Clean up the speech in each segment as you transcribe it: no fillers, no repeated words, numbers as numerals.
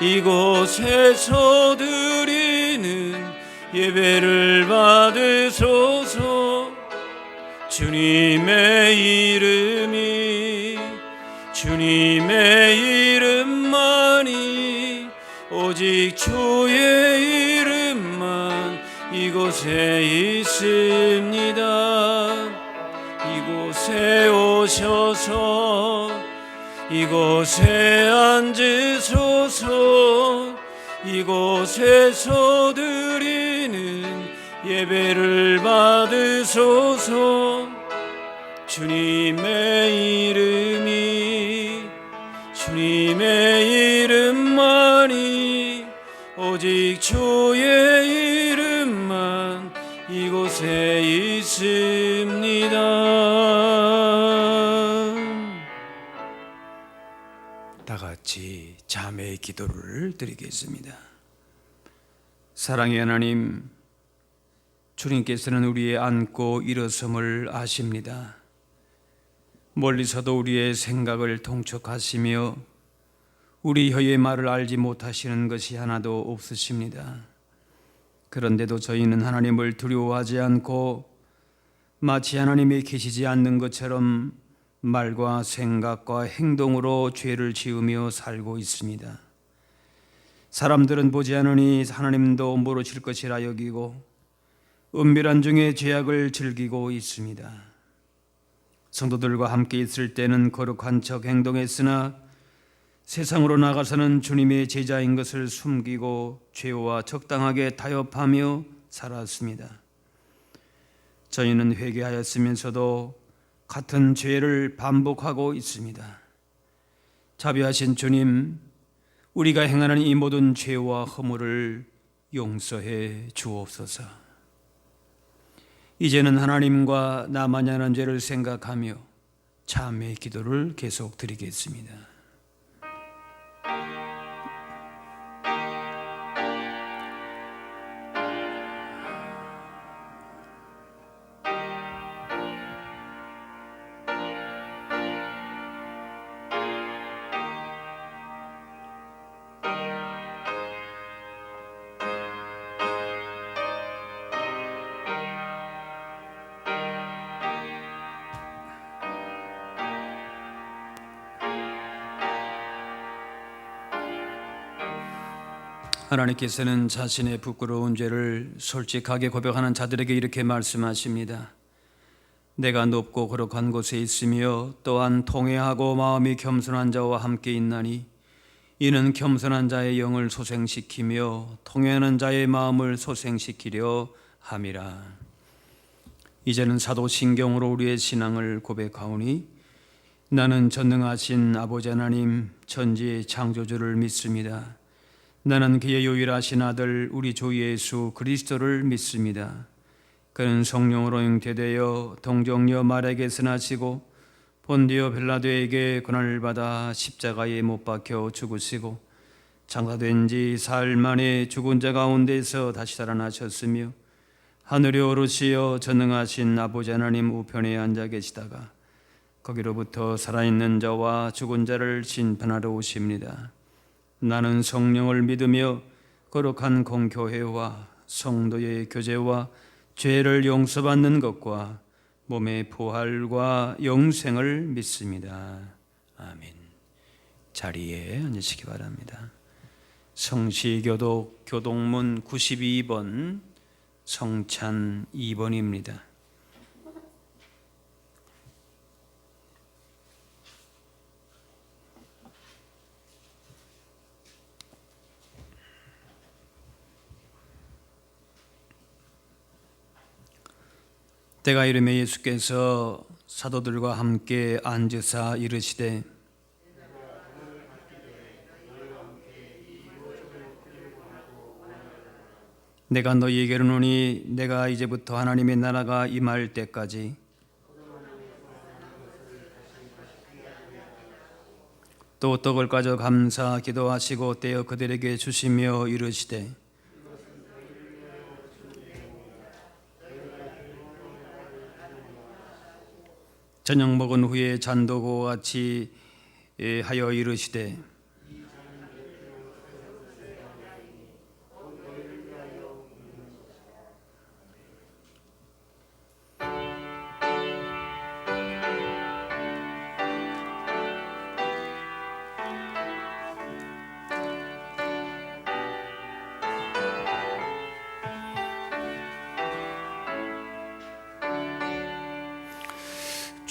이곳에서 드리는 예배를 받으소서. 주님의 이름만이 오직 주의 이름만 이곳에 있습니다. 이곳에 오셔서 이곳에 앉으소서. 이곳에서 드리는 예배를 받으소서. 주님의 이름만이 오직 주의 이름만 이곳에 있습니다. 다 같이 자매의 기도를 드리겠습니다. 사랑의 하나님, 주님께서는 우리의 앉고 일어섬을 아십니다. 멀리서도 우리의 생각을 통촉하시며 우리 혀의 말을 알지 못하시는 것이 하나도 없으십니다. 그런데도 저희는 하나님을 두려워하지 않고 마치 하나님이 계시지 않는 것처럼 말과 생각과 행동으로 죄를 지으며 살고 있습니다. 사람들은 보지 않으니 하나님도 모르실 것이라 여기고 은밀한 중에 죄악을 즐기고 있습니다. 성도들과 함께 있을 때는 거룩한 척 행동했으나 세상으로 나가서는 주님의 제자인 것을 숨기고 죄와 적당하게 타협하며 살았습니다. 저희는 회개하였으면서도 같은 죄를 반복하고 있습니다. 자비하신 주님, 우리가 행하는 이 모든 죄와 허물을 용서해 주옵소서. 이제는 하나님과 나만이 하는 죄를 생각하며 참회의 기도를 계속 드리겠습니다. 하나님께서는 자신의 부끄러운 죄를 솔직하게 고백하는 자들에게 이렇게 말씀하십니다. 내가 높고 거룩한 곳에 있으며 또한 통회하고 마음이 겸손한 자와 함께 있나니 이는 겸손한 자의 영을 소생시키며 통회하는 자의 마음을 소생시키려 함이라. 이제는 사도신경으로 우리의 신앙을 고백하오니 나는 전능하신 아버지 하나님 천지의 창조주를 믿습니다. 나는 그의 유일하신 아들 우리 주 예수 그리스도를 믿습니다. 그는 성령으로 잉태되어 동정녀 마리아에게서 나시고 본디오 빌라도에게 고난을 받아 십자가에 못 박혀 죽으시고 장사된 지 사흘 만에 죽은 자 가운데서 다시 살아나셨으며 하늘에 오르시어 전능하신 아버지 하나님 우편에 앉아 계시다가 거기로부터 살아있는 자와 죽은 자를 심판하러 오십니다. 나는 성령을 믿으며 거룩한 공교회와 성도의 교제와 죄를 용서받는 것과 몸의 부활과 영생을 믿습니다. 아멘. 자리에 앉으시기 바랍니다. 성시교독 교동문 92번 성찬 2번입니다. 때가 이르매 예수께서 사도들과 함께 앉으사 이르시되 내가 너희에게 이르노니 내가 이제부터 하나님의 나라가 임할 때까지 또 떡을 가져 감사 기도하시고 떼어 그들에게 주시며 이르시되 저녁 먹은 후에 잔도 고같이 하여 이르시되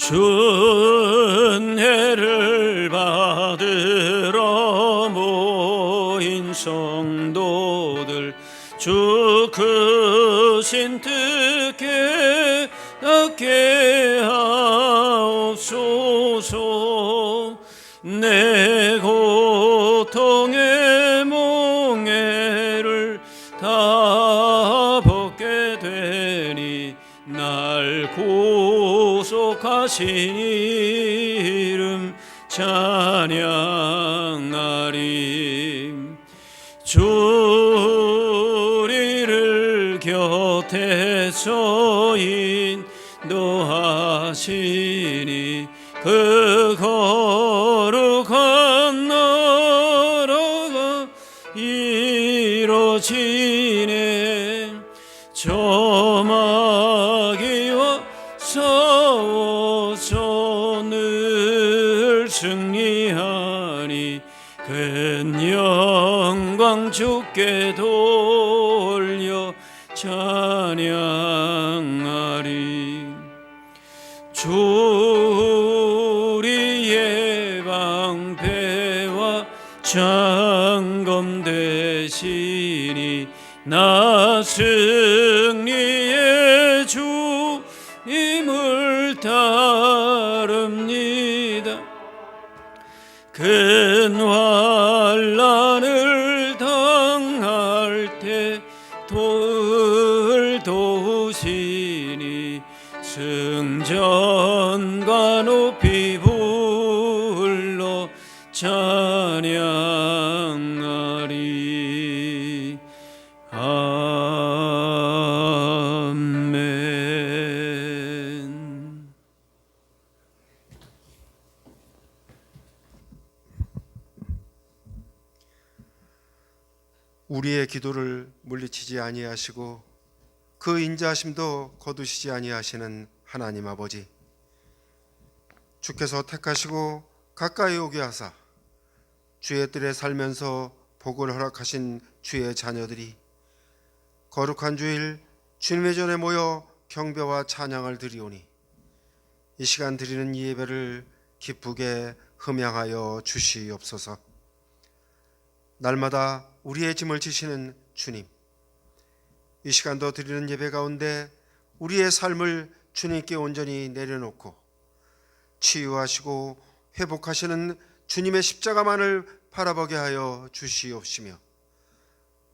준혜를 받으러 모인 성도들, 주 크신 뜻 깨닫게 하옵소서. 내 고통의 몽에를 다 벗게 되니 날 구속하신 이름 찬양하리. 주 우리를 곁에서 인도하시니 그 거룩한 나라가 이루어지네. 저 마귀와 싸워서 늘 승리하니 큰 영광 주께 돌려 찬양하리. 주 우리의 방패와 장검 되시니 나 승리의 주님을 따릅니다. 큰 환난을 당할 때 도우시니 승전과 높이 불러 찬양하리. 아멘. 우리의 기도를 물리치지 아니하시고 그 인자하심도 거두시지 아니하시는 하나님 아버지, 주께서 택하시고 가까이 오게 하사 주의 뜰에 살면서 복을 허락하신 주의 자녀들이 거룩한 주일 주님의 전에 모여 경배와 찬양을 드리오니 이 시간 드리는 이 예배를 기쁘게 흠양하여 주시옵소서. 날마다 우리의 짐을 지시는 주님, 이 시간도 드리는 예배 가운데 우리의 삶을 주님께 온전히 내려놓고 치유하시고 회복하시는 주님의 십자가만을 바라보게 하여 주시옵시며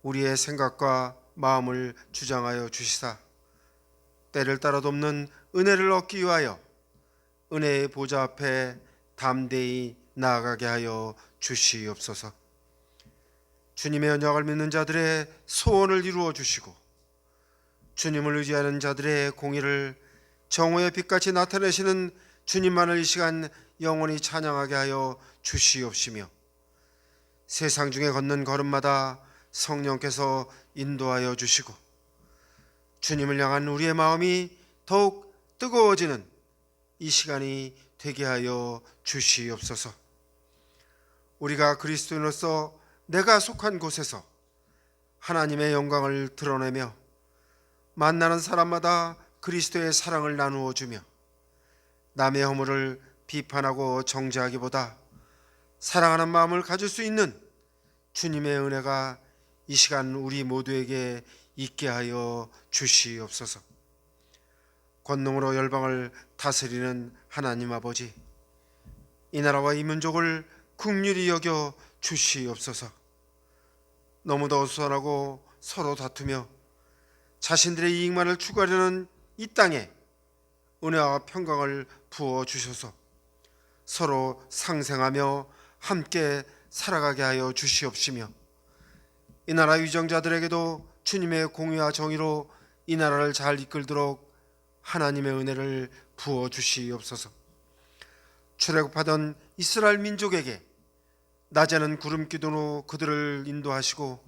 우리의 생각과 마음을 주장하여 주시사 때를 따라 돕는 은혜를 얻기 위하여 은혜의 보좌 앞에 담대히 나아가게 하여 주시옵소서. 주님의 언약을 믿는 자들의 소원을 이루어 주시고 주님을 의지하는 자들의 공의를 정오의 빛같이 나타내시는 주님만을 이 시간 영원히 찬양하게 하여 주시옵시며 세상 중에 걷는 걸음마다 성령께서 인도하여 주시고 주님을 향한 우리의 마음이 더욱 뜨거워지는 이 시간이 되게 하여 주시옵소서. 우리가 그리스도인으로서 내가 속한 곳에서 하나님의 영광을 드러내며 만나는 사람마다 그리스도의 사랑을 나누어 주며 남의 허물을 비판하고 정죄하기보다 사랑하는 마음을 가질 수 있는 주님의 은혜가 이 시간 우리 모두에게 있게 하여 주시옵소서. 권능으로 열방을 다스리는 하나님 아버지, 이 나라와 이 민족을 긍휼히 여겨 주시옵소서. 너무도 어수선하고 서로 다투며 자신들의 이익만을 추구하려는 이 땅에 은혜와 평강을 부어 주셔서 서로 상생하며 함께 살아가게 하여 주시옵시며 이 나라 위정자들에게도 주님의 공의와 정의로 이 나라를 잘 이끌도록 하나님의 은혜를 부어 주시옵소서. 출애굽하던 이스라엘 민족에게 낮에는 구름 기둥으로 그들을 인도하시고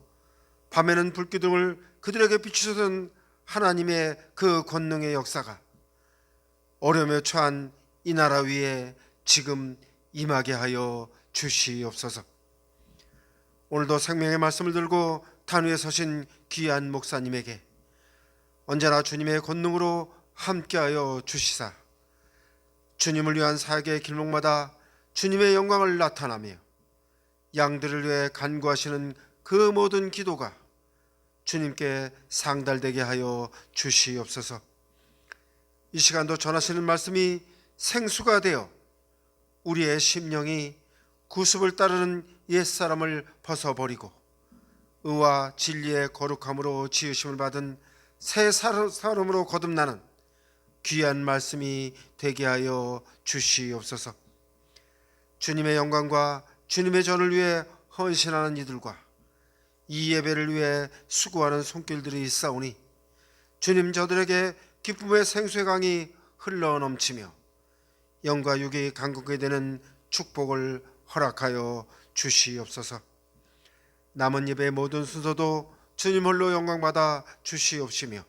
밤에는 불기둥을 그들에게 비추셨던 하나님의 그 권능의 역사가 어려움에 처한 이 나라 위에 지금 임하게 하여 주시옵소서. 오늘도 생명의 말씀을 들고 단위에 서신 귀한 목사님에게 언제나 주님의 권능으로 함께하여 주시사 주님을 위한 사역의 길목마다 주님의 영광을 나타나며 양들을 위해 간구하시는 그 모든 기도가 주님께 상달되게 하여 주시옵소서. 이 시간도 전하시는 말씀이 생수가 되어 우리의 심령이 구습을 따르는 옛사람을 벗어버리고 의와 진리의 거룩함으로 지으심을 받은 새 사람으로 거듭나는 귀한 말씀이 되게 하여 주시옵소서. 주님의 영광과 주님의 전을 위해 헌신하는 이들과 이 예배를 위해 수고하는 손길들이 있사오니 주님 저들에게 기쁨의 생수의 강이 흘러넘치며 영과 육이 강건케 되는 축복을 허락하여 주시옵소서. 남은 예배의 모든 순서도 주님 홀로 영광받아 주시옵시며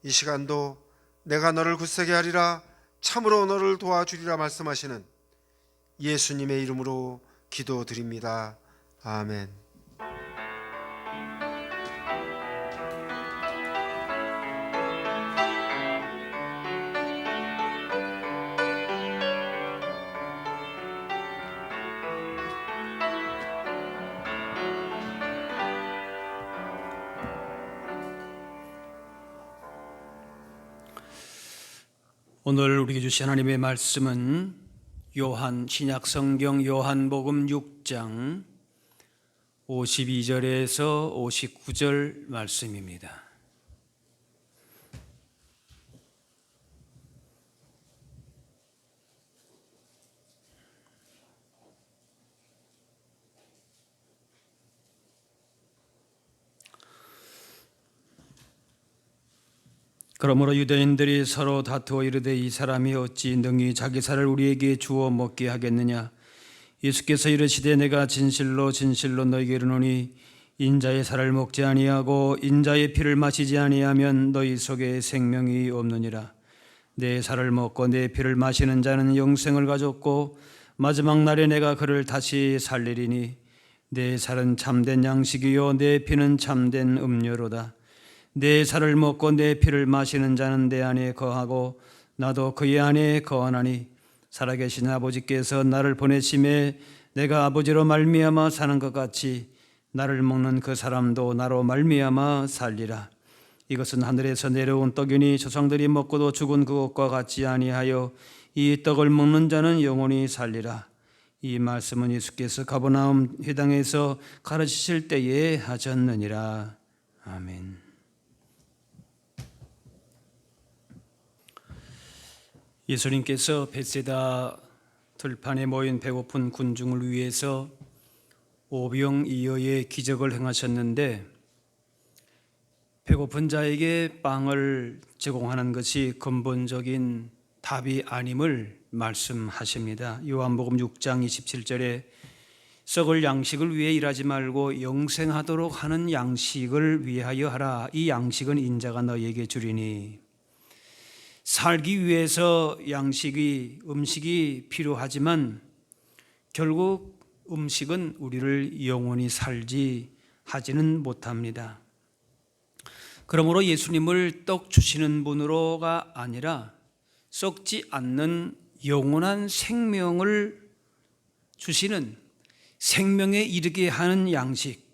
이 시간도 내가 너를 굳세게 하리라 참으로 너를 도와주리라 말씀하시는 예수님의 이름으로 기도드립니다. 아멘. 오늘 우리에게 주신 하나님의 말씀은 신약성경 요한복음 6장 52절에서 59절 말씀입니다. 그러므로 유대인들이 서로 다투어 이르되 이 사람이 어찌 능히 자기 살을 우리에게 주어 먹게 하겠느냐. 예수께서 이르시되 내가 진실로 진실로 너희에게 이르노니 인자의 살을 먹지 아니하고 인자의 피를 마시지 아니하면 너희 속에 생명이 없느니라. 내 살을 먹고 내 피를 마시는 자는 영생을 가졌고 마지막 날에 내가 그를 다시 살리리니 내 살은 참된 양식이요 내 피는 참된 음료로다. 내 살을 먹고 내 피를 마시는 자는 내 안에 거하고 나도 그의 안에 거하나니 살아계신 아버지께서 나를 보내심에 내가 아버지로 말미암아 사는 것 같이 나를 먹는 그 사람도 나로 말미암아 살리라. 이것은 하늘에서 내려온 떡이니 조상들이 먹고도 죽은 그것과 같지 아니하여 이 떡을 먹는 자는 영원히 살리라. 이 말씀은 예수께서 가버나움 회당에서 가르치실 때에 하셨느니라. 아멘. 예수님께서 벳세다 들판에 모인 배고픈 군중을 위해서 오병이어의 기적을 행하셨는데 배고픈 자에게 빵을 제공하는 것이 근본적인 답이 아님을 말씀하십니다. 요한복음 6장 27절에 썩을 양식을 위해 일하지 말고 영생하도록 하는 양식을 위하여 하라. 이 양식은 인자가 너희에게 주리니. 살기 위해서 음식이 필요하지만 결국 음식은 우리를 영원히 살지 하지는 못합니다. 그러므로 예수님을 떡 주시는 분으로가 아니라 썩지 않는 영원한 생명을 주시는 생명에 이르게 하는 양식,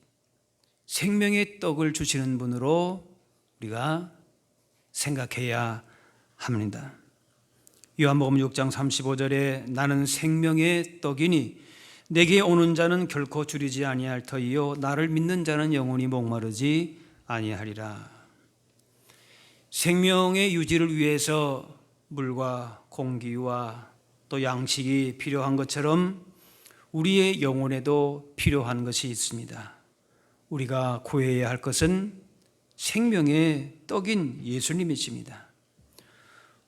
생명의 떡을 주시는 분으로 우리가 생각해야 합니다. 요한복음 6장 35절에 나는 생명의 떡이니 내게 오는 자는 결코 줄이지 아니할 터이요 나를 믿는 자는 영원히 목마르지 아니하리라. 생명의 유지를 위해서 물과 공기와 또 양식이 필요한 것처럼 우리의 영혼에도 필요한 것이 있습니다. 우리가 구해야 할 것은 생명의 떡인 예수님이십니다.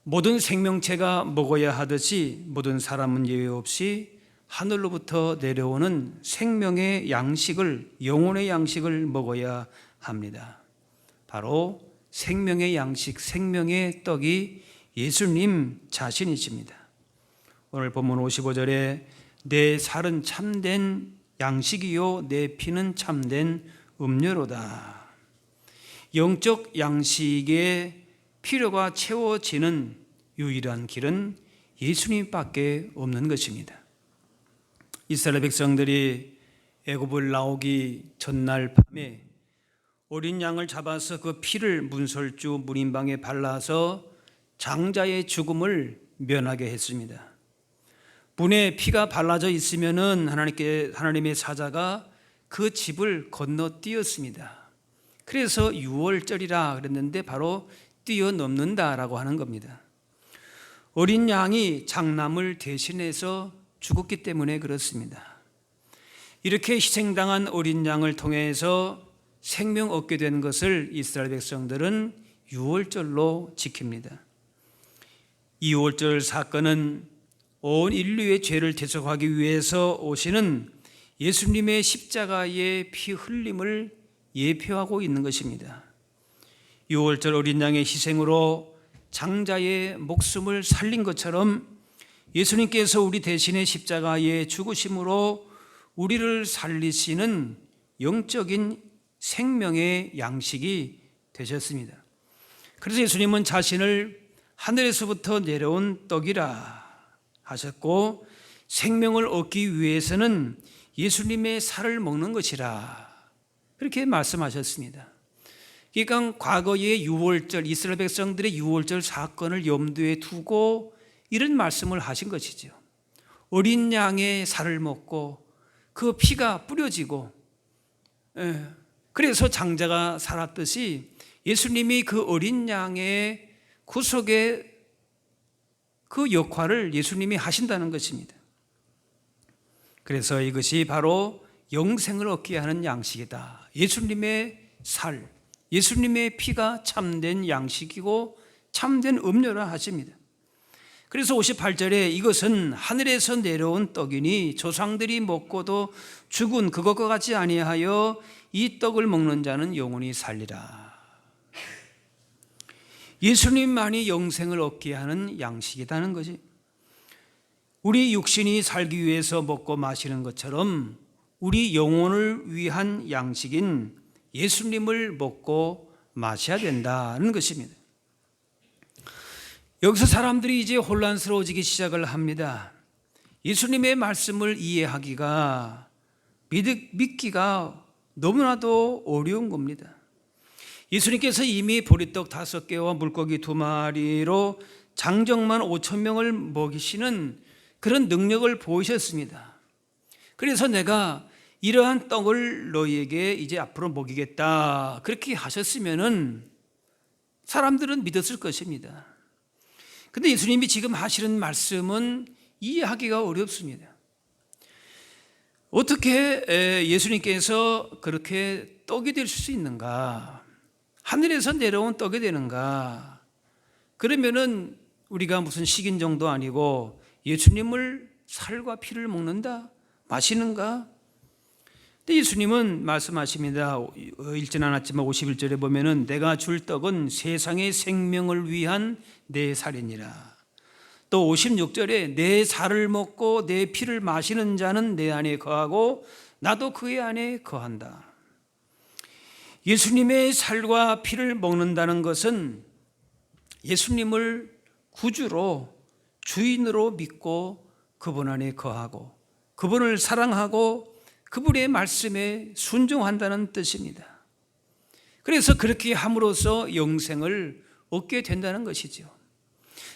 모든 생명체가 먹어야 하듯이 모든 사람은 예외 없이 하늘로부터 내려오는 생명의 양식을, 영혼의 양식을 먹어야 합니다. 바로 생명의 양식, 생명의 떡이 예수님 자신이십니다. 오늘 본문 55절에 내 살은 참된 양식이요 내 피는 참된 음료로다. 영적 양식의 필요가 채워지는 유일한 길은 예수님밖에 없는 것입니다. 이스라엘 백성들이 애굽을 나오기 전날 밤에 어린 양을 잡아서 그 피를 문설주 문인방에 발라서 장자의 죽음을 면하게 했습니다. 문에 피가 발라져 있으면은 하나님의 사자가 그 집을 건너뛰었습니다. 그래서 유월절이라 그랬는데 바로 뛰어넘는다라고 하는 겁니다. 어린 양이 장남을 대신해서 죽었기 때문에 그렇습니다. 이렇게 희생당한 어린 양을 통해서 생명 얻게 된 것을 이스라엘 백성들은 유월절로 지킵니다. 이 유월절 사건은 온 인류의 죄를 대속하기 위해서 오시는 예수님의 십자가의 피 흘림을 예표하고 있는 것입니다. 유월절 어린 양의 희생으로 장자의 목숨을 살린 것처럼 예수님께서 우리 대신에 십자가의 죽으심으로 우리를 살리시는 영적인 생명의 양식이 되셨습니다. 그래서 예수님은 자신을 하늘에서부터 내려온 떡이라 하셨고, 생명을 얻기 위해서는 예수님의 살을 먹는 것이라 그렇게 말씀하셨습니다. 그러니까 과거의 유월절, 이스라엘 백성들의 유월절 사건을 염두에 두고 이런 말씀을 하신 것이죠. 어린 양의 살을 먹고 그 피가 뿌려지고, 그래서 장자가 살았듯이 예수님이 그 어린 양의 구속의 그 역할을 예수님이 하신다는 것입니다. 그래서 이것이 바로 영생을 얻게 하는 양식이다. 예수님의 살, 예수님의 피가 참된 양식이고 참된 음료라 하십니다. 그래서 58절에 이것은 하늘에서 내려온 떡이니 조상들이 먹고도 죽은 그것과 같이 아니하여 이 떡을 먹는 자는 영원히 살리라. 예수님만이 영생을 얻게 하는 양식이라는 거지. 우리 육신이 살기 위해서 먹고 마시는 것처럼 우리 영혼을 위한 양식인 예수님을 먹고 마셔야 된다는 것입니다. 여기서 사람들이 이제 혼란스러워지기 시작을 합니다. 예수님의 말씀을 이해하기가, 믿기가 너무나도 어려운 겁니다. 예수님께서 이미 보리떡 5개와 물고기 2마리로 장정만 5,000명을 먹이시는 그런 능력을 보이셨습니다. 그래서 내가 이러한 떡을 너희에게 이제 앞으로 먹이겠다, 그렇게 하셨으면은 사람들은 믿었을 것입니다. 근데 예수님이 지금 하시는 말씀은 이해하기가 어렵습니다. 어떻게 예수님께서 그렇게 떡이 될 수 있는가? 하늘에서 내려온 떡이 되는가? 그러면은 우리가 무슨 식인종도 아니고 예수님을 살과 피를 먹는다? 마시는가? 근데 예수님은 말씀하십니다. 읽진 않았지만 51절에 보면은 내가 줄 떡은 세상의 생명을 위한 내 살이니라. 또 56절에 내 살을 먹고 내 피를 마시는 자는 내 안에 거하고 나도 그의 안에 거한다. 예수님의 살과 피를 먹는다는 것은 예수님을 구주로, 주인으로 믿고 그분 안에 거하고 그분을 사랑하고 그분의 말씀에 순종한다는 뜻입니다. 그래서 그렇게 함으로써 영생을 얻게 된다는 것이죠.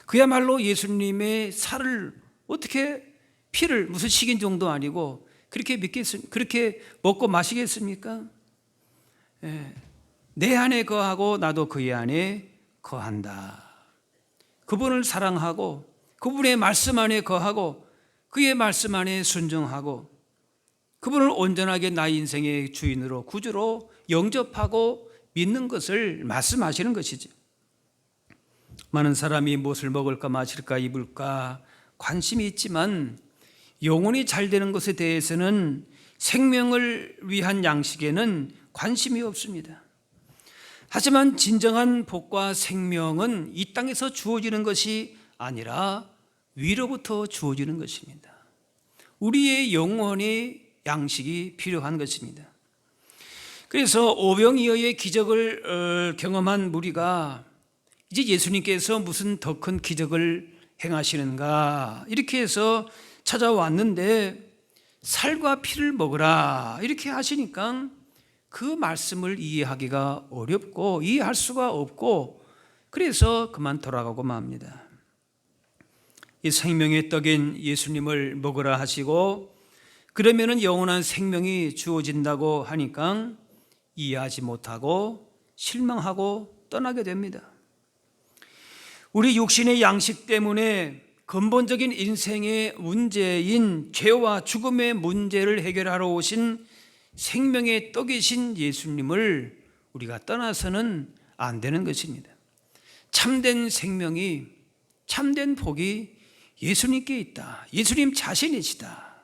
그야말로 예수님의 살을 어떻게, 피를 무슨 식인종도 아니고 그렇게 먹고 마시겠습니까? 내 안에 거하고 나도 그의 안에 거한다. 그분을 사랑하고 그분의 말씀 안에 거하고 그의 말씀 안에 순종하고 그분을 온전하게 나의 인생의 주인으로, 구주로 영접하고 믿는 것을 말씀하시는 것이죠. 많은 사람이 무엇을 먹을까 마실까 입을까 관심이 있지만 영혼이 잘 되는 것에 대해서는, 생명을 위한 양식에는 관심이 없습니다. 하지만 진정한 복과 생명은 이 땅에서 주어지는 것이 아니라 위로부터 주어지는 것입니다. 우리의 영혼이 양식이 필요한 것입니다. 그래서 오병이어의 기적을 경험한 무리가 이제 예수님께서 무슨 더 큰 기적을 행하시는가? 이렇게 해서 찾아왔는데 살과 피를 먹으라 이렇게 하시니까 그 말씀을 이해하기가 어렵고 이해할 수가 없고 그래서 그만 돌아가고 맙니다. 이 생명의 떡인 예수님을 먹으라 하시고 그러면은 영원한 생명이 주어진다고 하니까 이해하지 못하고 실망하고 떠나게 됩니다. 우리 육신의 양식 때문에 근본적인 인생의 문제인 죄와 죽음의 문제를 해결하러 오신 생명의 떡이신 예수님을 우리가 떠나서는 안 되는 것입니다. 참된 생명이, 참된 복이 예수님께 있다. 예수님 자신이시다.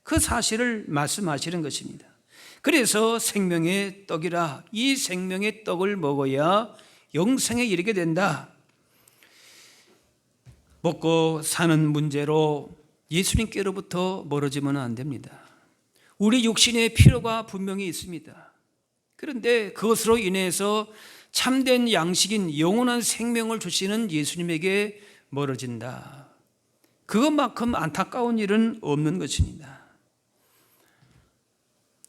그 사실을 말씀하시는 것입니다. 그래서 생명의 떡이라, 이 생명의 떡을 먹어야 영생에 이르게 된다. 먹고 사는 문제로 예수님께로부터 멀어지면 안 됩니다. 우리 육신의 필요가 분명히 있습니다. 그런데 그것으로 인해서 참된 양식인 영원한 생명을 주시는 예수님에게 멀어진다. 그것만큼 안타까운 일은 없는 것입니다.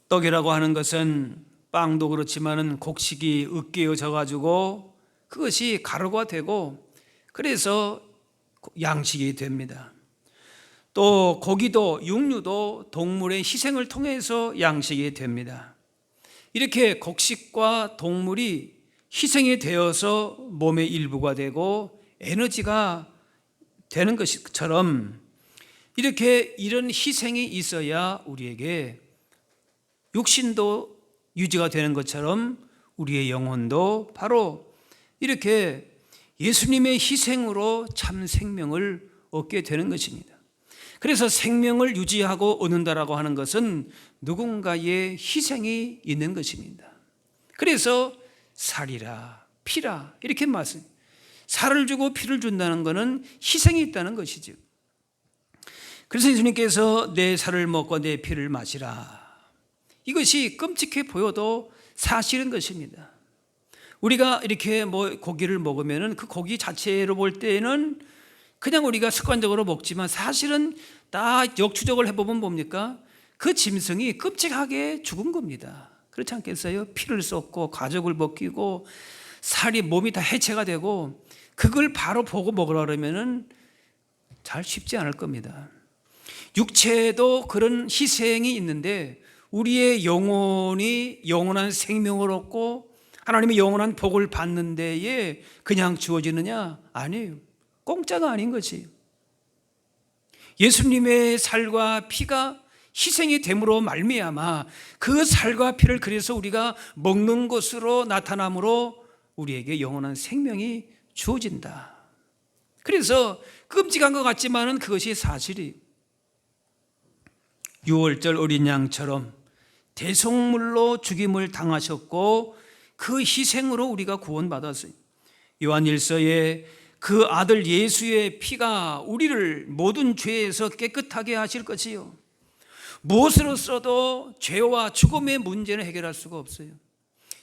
떡이라고 하는 것은 빵도 그렇지만은 곡식이 으깨어져 가지고 그것이 가루가 되고 그래서 양식이 됩니다. 또 고기도 육류도 동물의 희생을 통해서 양식이 됩니다. 이렇게 곡식과 동물이 희생이 되어서 몸의 일부가 되고 에너지가 되는 것처럼 이렇게 이런 희생이 있어야 우리에게 육신도 유지가 되는 것처럼 우리의 영혼도 바로 이렇게 예수님의 희생으로 참 생명을 얻게 되는 것입니다. 그래서 생명을 유지하고 얻는다라고 하는 것은 누군가의 희생이 있는 것입니다. 그래서 살이라 피라 이렇게 말씀. 살을 주고 피를 준다는 것은 희생이 있다는 것이죠. 그래서 예수님께서 내 살을 먹고 내 피를 마시라. 이것이 끔찍해 보여도 사실인 것입니다. 우리가 이렇게 고기를 먹으면 그 고기 자체로 볼 때는 그냥 우리가 습관적으로 먹지만 사실은 다 역추적을 해보면 뭡니까? 그 짐승이 끔찍하게 죽은 겁니다. 그렇지 않겠어요? 피를 쏟고 가죽을 벗기고 살이 몸이 다 해체가 되고 그걸 바로 보고 먹으라 그러면은 잘 쉽지 않을 겁니다. 육체에도 그런 희생이 있는데 우리의 영혼이 영원한 생명을 얻고 하나님의 영원한 복을 받는 데에 그냥 주어지느냐? 아니에요. 공짜가 아닌 거지. 예수님의 살과 피가 희생이 됨으로 말미암아 그 살과 피를 그래서 우리가 먹는 것으로 나타남으로 우리에게 영원한 생명이 주어진다. 그래서 끔찍한 것 같지만은 그것이 사실이 유월절 어린 양처럼 대속물로 죽임을 당하셨고 그 희생으로 우리가 구원받았어요. 요한일서에 그 아들 예수의 피가 우리를 모든 죄에서 깨끗하게 하실 것이요 무엇으로써도 죄와 죽음의 문제는 해결할 수가 없어요.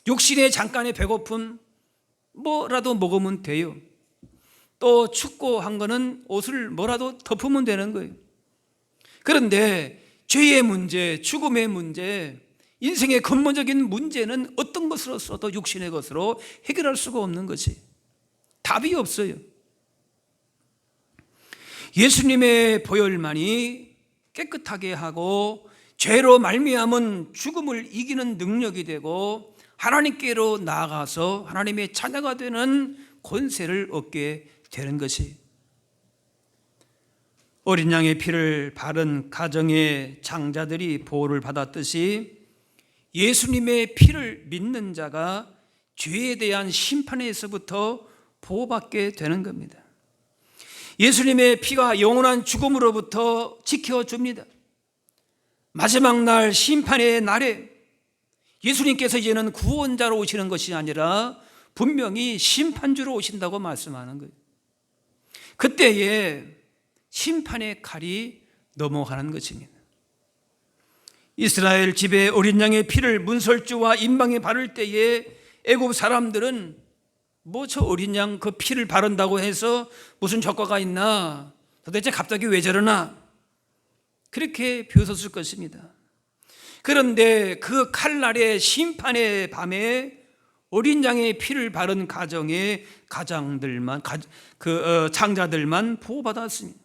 육신의 잠깐의 배고픔 뭐라도 먹으면 돼요. 또 춥고 한 거는 옷을 뭐라도 덮으면 되는 거예요. 그런데 죄의 문제, 죽음의 문제, 인생의 근본적인 문제는 어떤 것으로서도 육신의 것으로 해결할 수가 없는 것이 답이 없어요. 예수님의 보혈만이 깨끗하게 하고 죄로 말미암은 죽음을 이기는 능력이 되고 하나님께로 나아가서 하나님의 자녀가 되는 권세를 얻게 되는 것이 어린 양의 피를 바른 가정의 장자들이 보호를 받았듯이 예수님의 피를 믿는 자가 죄에 대한 심판에서부터 보호받게 되는 겁니다. 예수님의 피가 영원한 죽음으로부터 지켜줍니다. 마지막 날 심판의 날에 예수님께서 이제는 구원자로 오시는 것이 아니라 분명히 심판주로 오신다고 말씀하는 거예요. 그때에 심판의 칼이 넘어가는 것입니다. 이스라엘 집에 어린 양의 피를 문설주와 임방에 바를 때에 애굽 사람들은 뭐 저 어린 양 그 피를 바른다고 해서 무슨 효과가 있나? 도대체 갑자기 왜 저러나? 그렇게 비웃었을 것입니다. 그런데 그 칼날의 심판의 밤에 어린 양의 피를 바른 가정의 장자들만 보호받았습니다.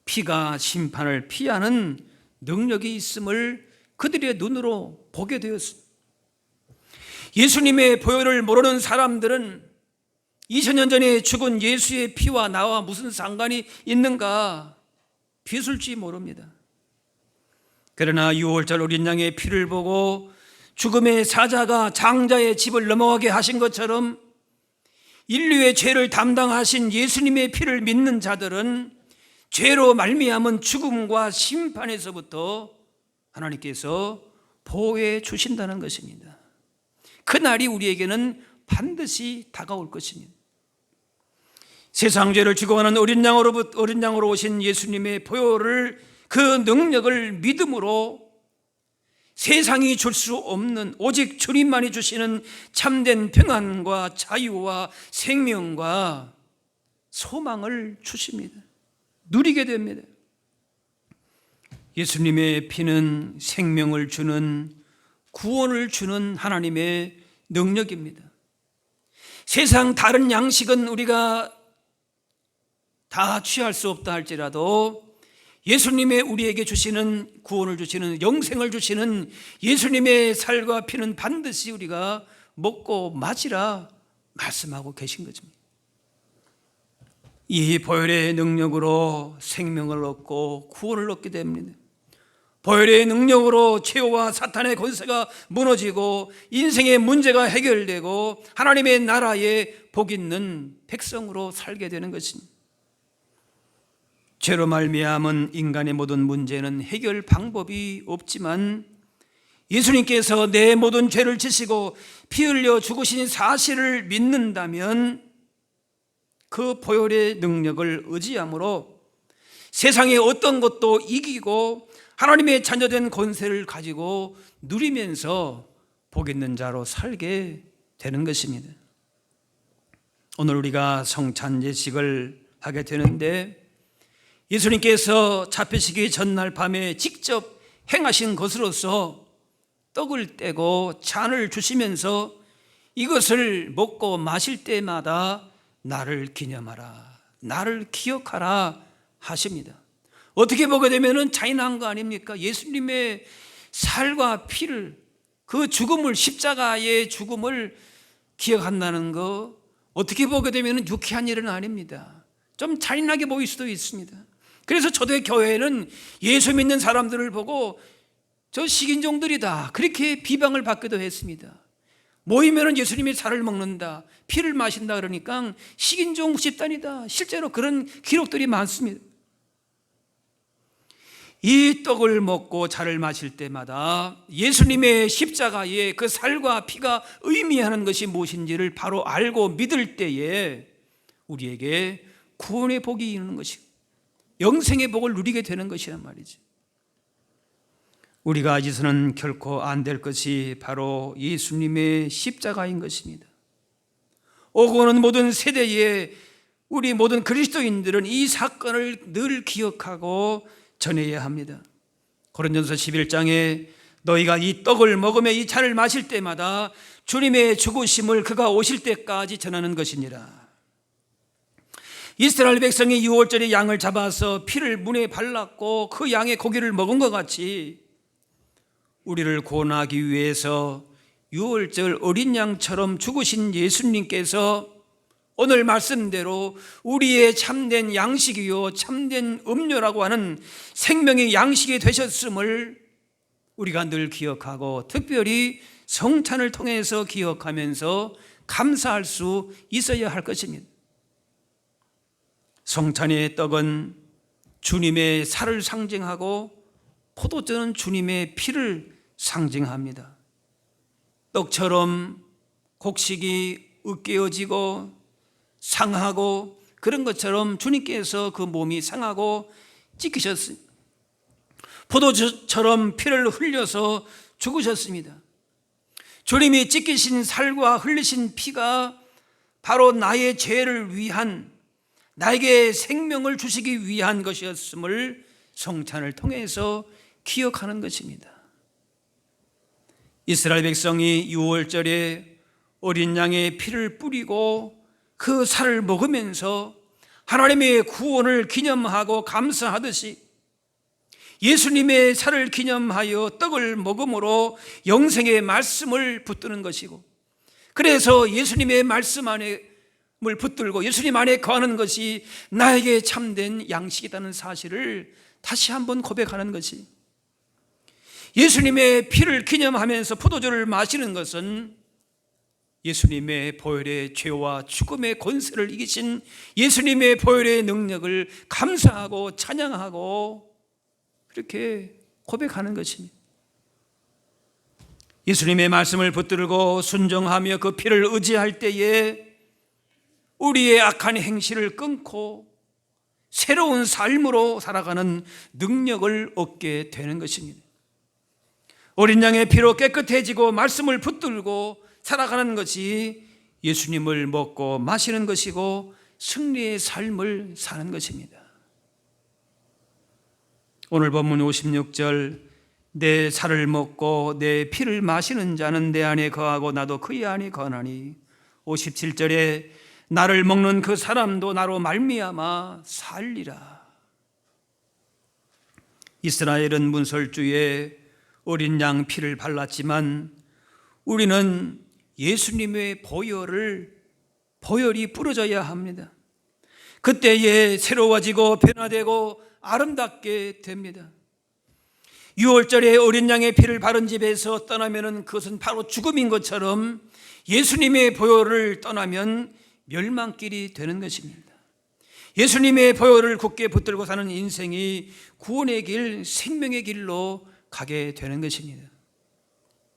피가 심판을 피하는 능력이 있음을 그들의 눈으로 보게 되었습니다. 예수님의 보혈을 모르는 사람들은 2000년 전에 죽은 예수의 피와 나와 무슨 상관이 있는가 비웃을지 모릅니다. 그러나 6월절 어린 양의 피를 보고 죽음의 사자가 장자의 집을 넘어가게 하신 것처럼 인류의 죄를 담당하신 예수님의 피를 믿는 자들은 죄로 말미암은 죽음과 심판에서부터 하나님께서 보호해 주신다는 것입니다. 그날이 우리에게는 반드시 다가올 것입니다. 세상 죄를 지고 가는 어린 양으로 오신 예수님의 보혈을, 그 능력을 믿음으로 세상이 줄 수 없는 오직 주님만이 주시는 참된 평안과 자유와 생명과 소망을 주십니다. 누리게 됩니다. 예수님의 피는 생명을 주는, 구원을 주는 하나님의 능력입니다. 세상 다른 양식은 우리가 다 취할 수 없다 할지라도 예수님의 우리에게 주시는, 구원을 주시는, 영생을 주시는 예수님의 살과 피는 반드시 우리가 먹고 마시라 말씀하고 계신 것입니다. 이 보혈의 능력으로 생명을 얻고 구원을 얻게 됩니다. 보혈의 능력으로 죄와 사탄의 권세가 무너지고 인생의 문제가 해결되고 하나님의 나라에 복 있는 백성으로 살게 되는 것입니다. 죄로 말미암은 인간의 모든 문제는 해결 방법이 없지만 예수님께서 내 모든 죄를 지시고 피 흘려 죽으신 사실을 믿는다면 그 보혈의 능력을 의지함으로 세상의 어떤 것도 이기고 하나님의 자녀된 권세를 가지고 누리면서 복 있는 자로 살게 되는 것입니다. 오늘 우리가 성찬 예식을 하게 되는데 예수님께서 잡히시기 전날 밤에 직접 행하신 것으로서 떡을 떼고 잔을 주시면서 이것을 먹고 마실 때마다 나를 기념하라, 나를 기억하라 하십니다. 어떻게 보게 되면 잔인한 거 아닙니까? 예수님의 살과 피를, 그 죽음을, 십자가의 죽음을 기억한다는 거 어떻게 보게 되면 유쾌한 일은 아닙니다. 좀 잔인하게 보일 수도 있습니다. 그래서 초대 교회는 예수 믿는 사람들을 보고 저 식인종들이다 그렇게 비방을 받기도 했습니다. 모이면 예수님의 살을 먹는다, 피를 마신다 그러니까 식인종 집단이다. 실제로 그런 기록들이 많습니다. 이 떡을 먹고 잔을 마실 때마다 예수님의 십자가의 그 살과 피가 의미하는 것이 무엇인지를 바로 알고 믿을 때에 우리에게 구원의 복이 있는 것이고 영생의 복을 누리게 되는 것이란 말이죠. 우리가 잊어서는 결코 안 될 것이 바로 예수님의 십자가인 것입니다. 오고 오는 모든 세대에 우리 모든 그리스도인들은 이 사건을 늘 기억하고 전해야 합니다. 고린도전서 11장에 너희가 이 떡을 먹으며 이 잔을 마실 때마다 주님의 죽으심을 그가 오실 때까지 전하는 것이니라. 이스라엘 백성이 유월절에 양을 잡아서 피를 문에 발랐고 그 양의 고기를 먹은 것 같이 우리를 구원하기 위해서 유월절 어린 양처럼 죽으신 예수님께서 오늘 말씀대로 우리의 참된 양식이요 참된 음료라고 하는 생명의 양식이 되셨음을 우리가 늘 기억하고 특별히 성찬을 통해서 기억하면서 감사할 수 있어야 할 것입니다. 성찬의 떡은 주님의 살을 상징하고 포도주는 주님의 피를 상징합니다. 떡처럼 곡식이 으깨어지고 상하고 그런 것처럼 주님께서 그 몸이 상하고 찢기셨습니다. 포도주처럼 피를 흘려서 죽으셨습니다. 주님이 찢기신 살과 흘리신 피가 바로 나의 죄를 위한, 나에게 생명을 주시기 위한 것이었음을 성찬을 통해서 기억하는 것입니다. 이스라엘 백성이 유월절에 어린 양의 피를 뿌리고 그 살을 먹으면서 하나님의 구원을 기념하고 감사하듯이 예수님의 살을 기념하여 떡을 먹음으로 영생의 말씀을 붙드는 것이고, 그래서 예수님의 말씀 안에 붙들고 예수님 안에 거하는 것이 나에게 참된 양식이라는 사실을 다시 한번 고백하는 것이, 예수님의 피를 기념하면서 포도주를 마시는 것은 예수님의 보혈의 죄와 죽음의 권세를 이기신 예수님의 보혈의 능력을 감사하고 찬양하고 그렇게 고백하는 것입니다. 예수님의 말씀을 붙들고 순종하며 그 피를 의지할 때에 우리의 악한 행실을 끊고 새로운 삶으로 살아가는 능력을 얻게 되는 것입니다. 어린 양의 피로 깨끗해지고 말씀을 붙들고 살아가는 것이 예수님을 먹고 마시는 것이고 승리의 삶을 사는 것입니다. 오늘 본문 56절, 내 살을 먹고 내 피를 마시는 자는 내 안에 거하고 나도 그의 안에 거하나니, 57절에 나를 먹는 그 사람도 나로 말미암아 살리라. 이스라엘은 문설주에 어린 양 피를 발랐지만 우리는 예수님의 보혈이 뿌려져야 합니다. 그때에 새로워지고 변화되고 아름답게 됩니다. 6월절에 어린 양의 피를 바른 집에서 떠나면 그것은 바로 죽음인 것처럼 예수님의 보혈을 떠나면 멸망길이 되는 것입니다. 예수님의 보혈을 굳게 붙들고 사는 인생이 구원의 길, 생명의 길로 가게 되는 것입니다.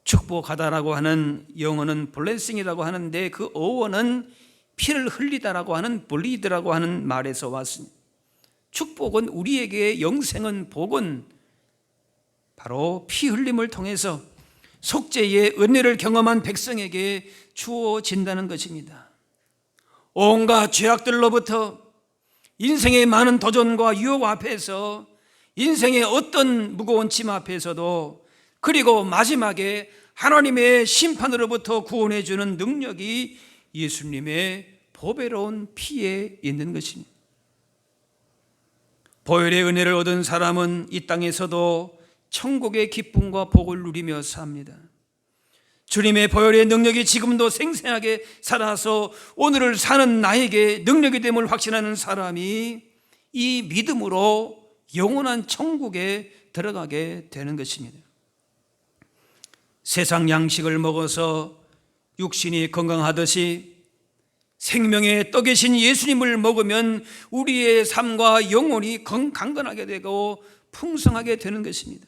축복하다라고 하는 영어는 블레싱이라고 하는데 그 어원은 피를 흘리다라고 하는 블리드라고 하는 말에서 왔습니다. 축복은 우리에게, 영생은, 복은 바로 피 흘림을 통해서 속죄의 은혜를 경험한 백성에게 주어진다는 것입니다. 온갖 죄악들로부터 인생의 많은 도전과 유혹 앞에서, 인생의 어떤 무거운 짐 앞에서도, 그리고 마지막에 하나님의 심판으로부터 구원해 주는 능력이 예수님의 보배로운 피에 있는 것입니다. 보혈의 은혜를 얻은 사람은 이 땅에서도 천국의 기쁨과 복을 누리며 삽니다. 주님의 보혈의 능력이 지금도 생생하게 살아서 오늘을 사는 나에게 능력이 됨을 확신하는 사람이 이 믿음으로 영원한 천국에 들어가게 되는 것입니다. 세상 양식을 먹어서 육신이 건강하듯이 생명의 떡이신 예수님을 먹으면 우리의 삶과 영혼이 강건하게 되고 풍성하게 되는 것입니다.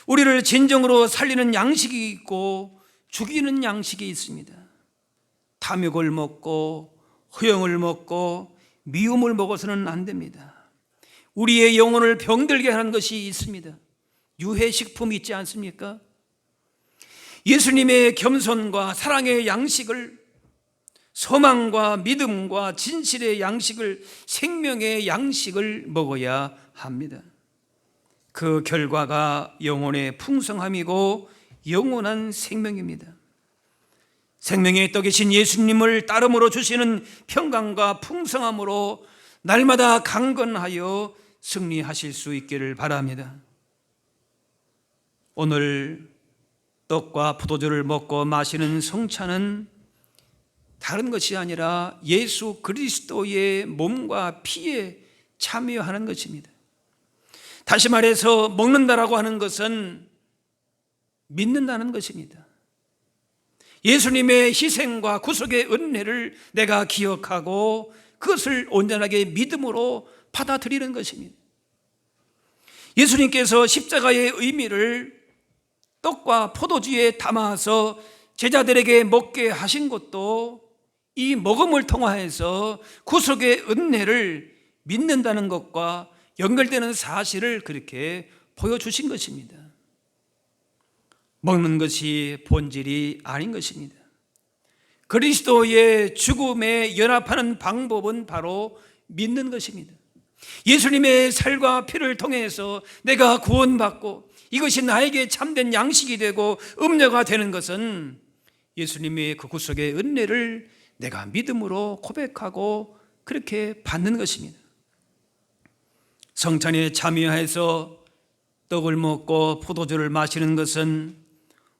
우리를 진정으로 살리는 양식이 있고 죽이는 양식이 있습니다. 탐욕을 먹고 허영을 먹고 미움을 먹어서는 안 됩니다. 우리의 영혼을 병들게 하는 것이 있습니다. 유해식품 있지 않습니까? 예수님의 겸손과 사랑의 양식을, 소망과 믿음과 진실의 양식을, 생명의 양식을 먹어야 합니다. 그 결과가 영혼의 풍성함이고 영원한 생명입니다. 생명의 떡이신 예수님을 따름으로 주시는 평강과 풍성함으로 날마다 강건하여 승리하실 수 있기를 바랍니다. 오늘 떡과 포도주를 먹고 마시는 성찬은 다른 것이 아니라 예수 그리스도의 몸과 피에 참여하는 것입니다. 다시 말해서 먹는다라고 하는 것은 믿는다는 것입니다. 예수님의 희생과 구속의 은혜를 내가 기억하고 그것을 온전하게 믿음으로 받아들이는 것입니다. 예수님께서 십자가의 의미를 떡과 포도주에 담아서 제자들에게 먹게 하신 것도 이 먹음을 통하여서 구속의 은혜를 믿는다는 것과 연결되는 사실을 그렇게 보여주신 것입니다. 먹는 것이 본질이 아닌 것입니다. 그리스도의 죽음에 연합하는 방법은 바로 믿는 것입니다. 예수님의 살과 피를 통해서 내가 구원받고 이것이 나에게 참된 양식이 되고 음료가 되는 것은 예수님의 그 구속의 은혜를 내가 믿음으로 고백하고 그렇게 받는 것입니다. 성찬에 참여해서 떡을 먹고 포도주를 마시는 것은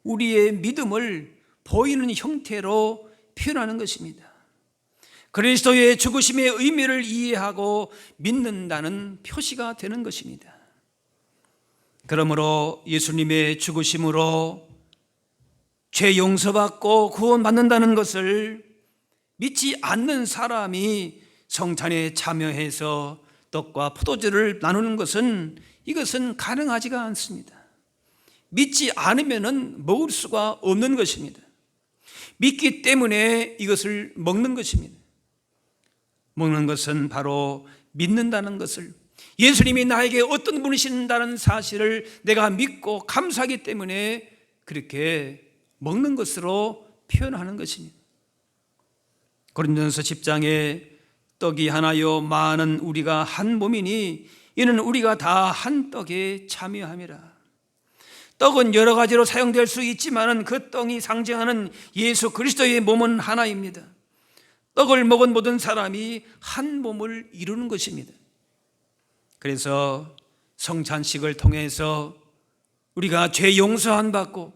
우리의 믿음을 보이는 형태로 표현하는 것입니다. 그리스도의 죽으심의 의미를 이해하고 믿는다는 표시가 되는 것입니다. 그러므로 예수님의 죽으심으로 죄 용서받고 구원받는다는 것을 믿지 않는 사람이 성찬에 참여해서 떡과 포도주를 나누는 것은 이것은 가능하지가 않습니다. 믿지 않으면 먹을 수가 없는 것입니다. 믿기 때문에 이것을 먹는 것입니다. 먹는 것은 바로 믿는다는 것을, 예수님이 나에게 어떤 분이신다는 사실을 내가 믿고 감사하기 때문에 그렇게 먹는 것으로 표현하는 것입니다. 고린도전서 10장에 떡이 하나요 많은 우리가 한 몸이니 이는 우리가 다 한 떡에 참여함이라. 떡은 여러 가지로 사용될 수 있지만 그 떡이 상징하는 예수 그리스도의 몸은 하나입니다. 떡을 먹은 모든 사람이 한 몸을 이루는 것입니다. 그래서 성찬식을 통해서 우리가 죄 용서한 받고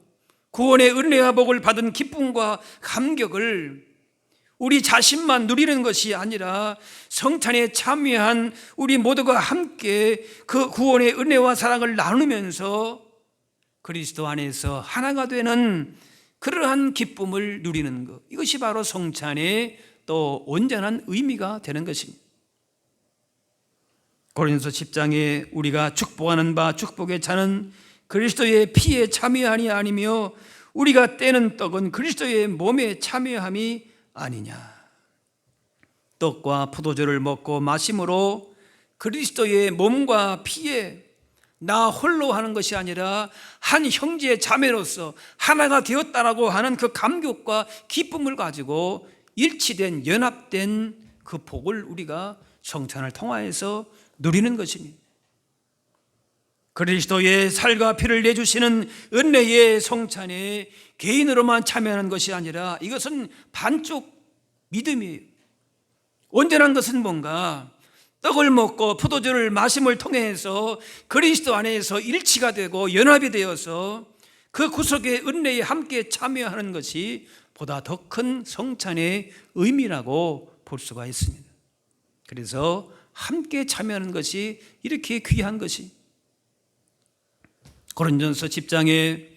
구원의 은혜와 복을 받은 기쁨과 감격을 우리 자신만 누리는 것이 아니라 성찬에 참여한 우리 모두가 함께 그 구원의 은혜와 사랑을 나누면서 그리스도 안에서 하나가 되는 그러한 기쁨을 누리는 것, 이것이 바로 성찬의 또 온전한 의미가 되는 것입니다. 고린도서 10장에 우리가 축복하는 바 축복의 차는 그리스도의 피에 참여하니 아니며 우리가 떼는 떡은 그리스도의 몸에 참여함이 아니냐. 떡과 포도주를 먹고 마심으로 그리스도의 몸과 피에 나 홀로 하는 것이 아니라 한 형제의 자매로서 하나가 되었다라고 하는 그 감격과 기쁨을 가지고 일치된 연합된 그 복을 우리가 성찬을 통하여서 누리는 것입니다. 그리스도의 살과 피를 내주시는 은혜의 성찬에 개인으로만 참여하는 것이 아니라 이것은 반쪽 믿음이에요. 온전한 것은 뭔가 떡을 먹고 포도주를 마심을 통해서 그리스도 안에서 일치가 되고 연합이 되어서 그 구속의 은혜에 함께 참여하는 것이 보다 더 큰 성찬의 의미라고 볼 수가 있습니다. 그래서 함께 참여하는 것이 이렇게 귀한 것이, 고린도전서 10장에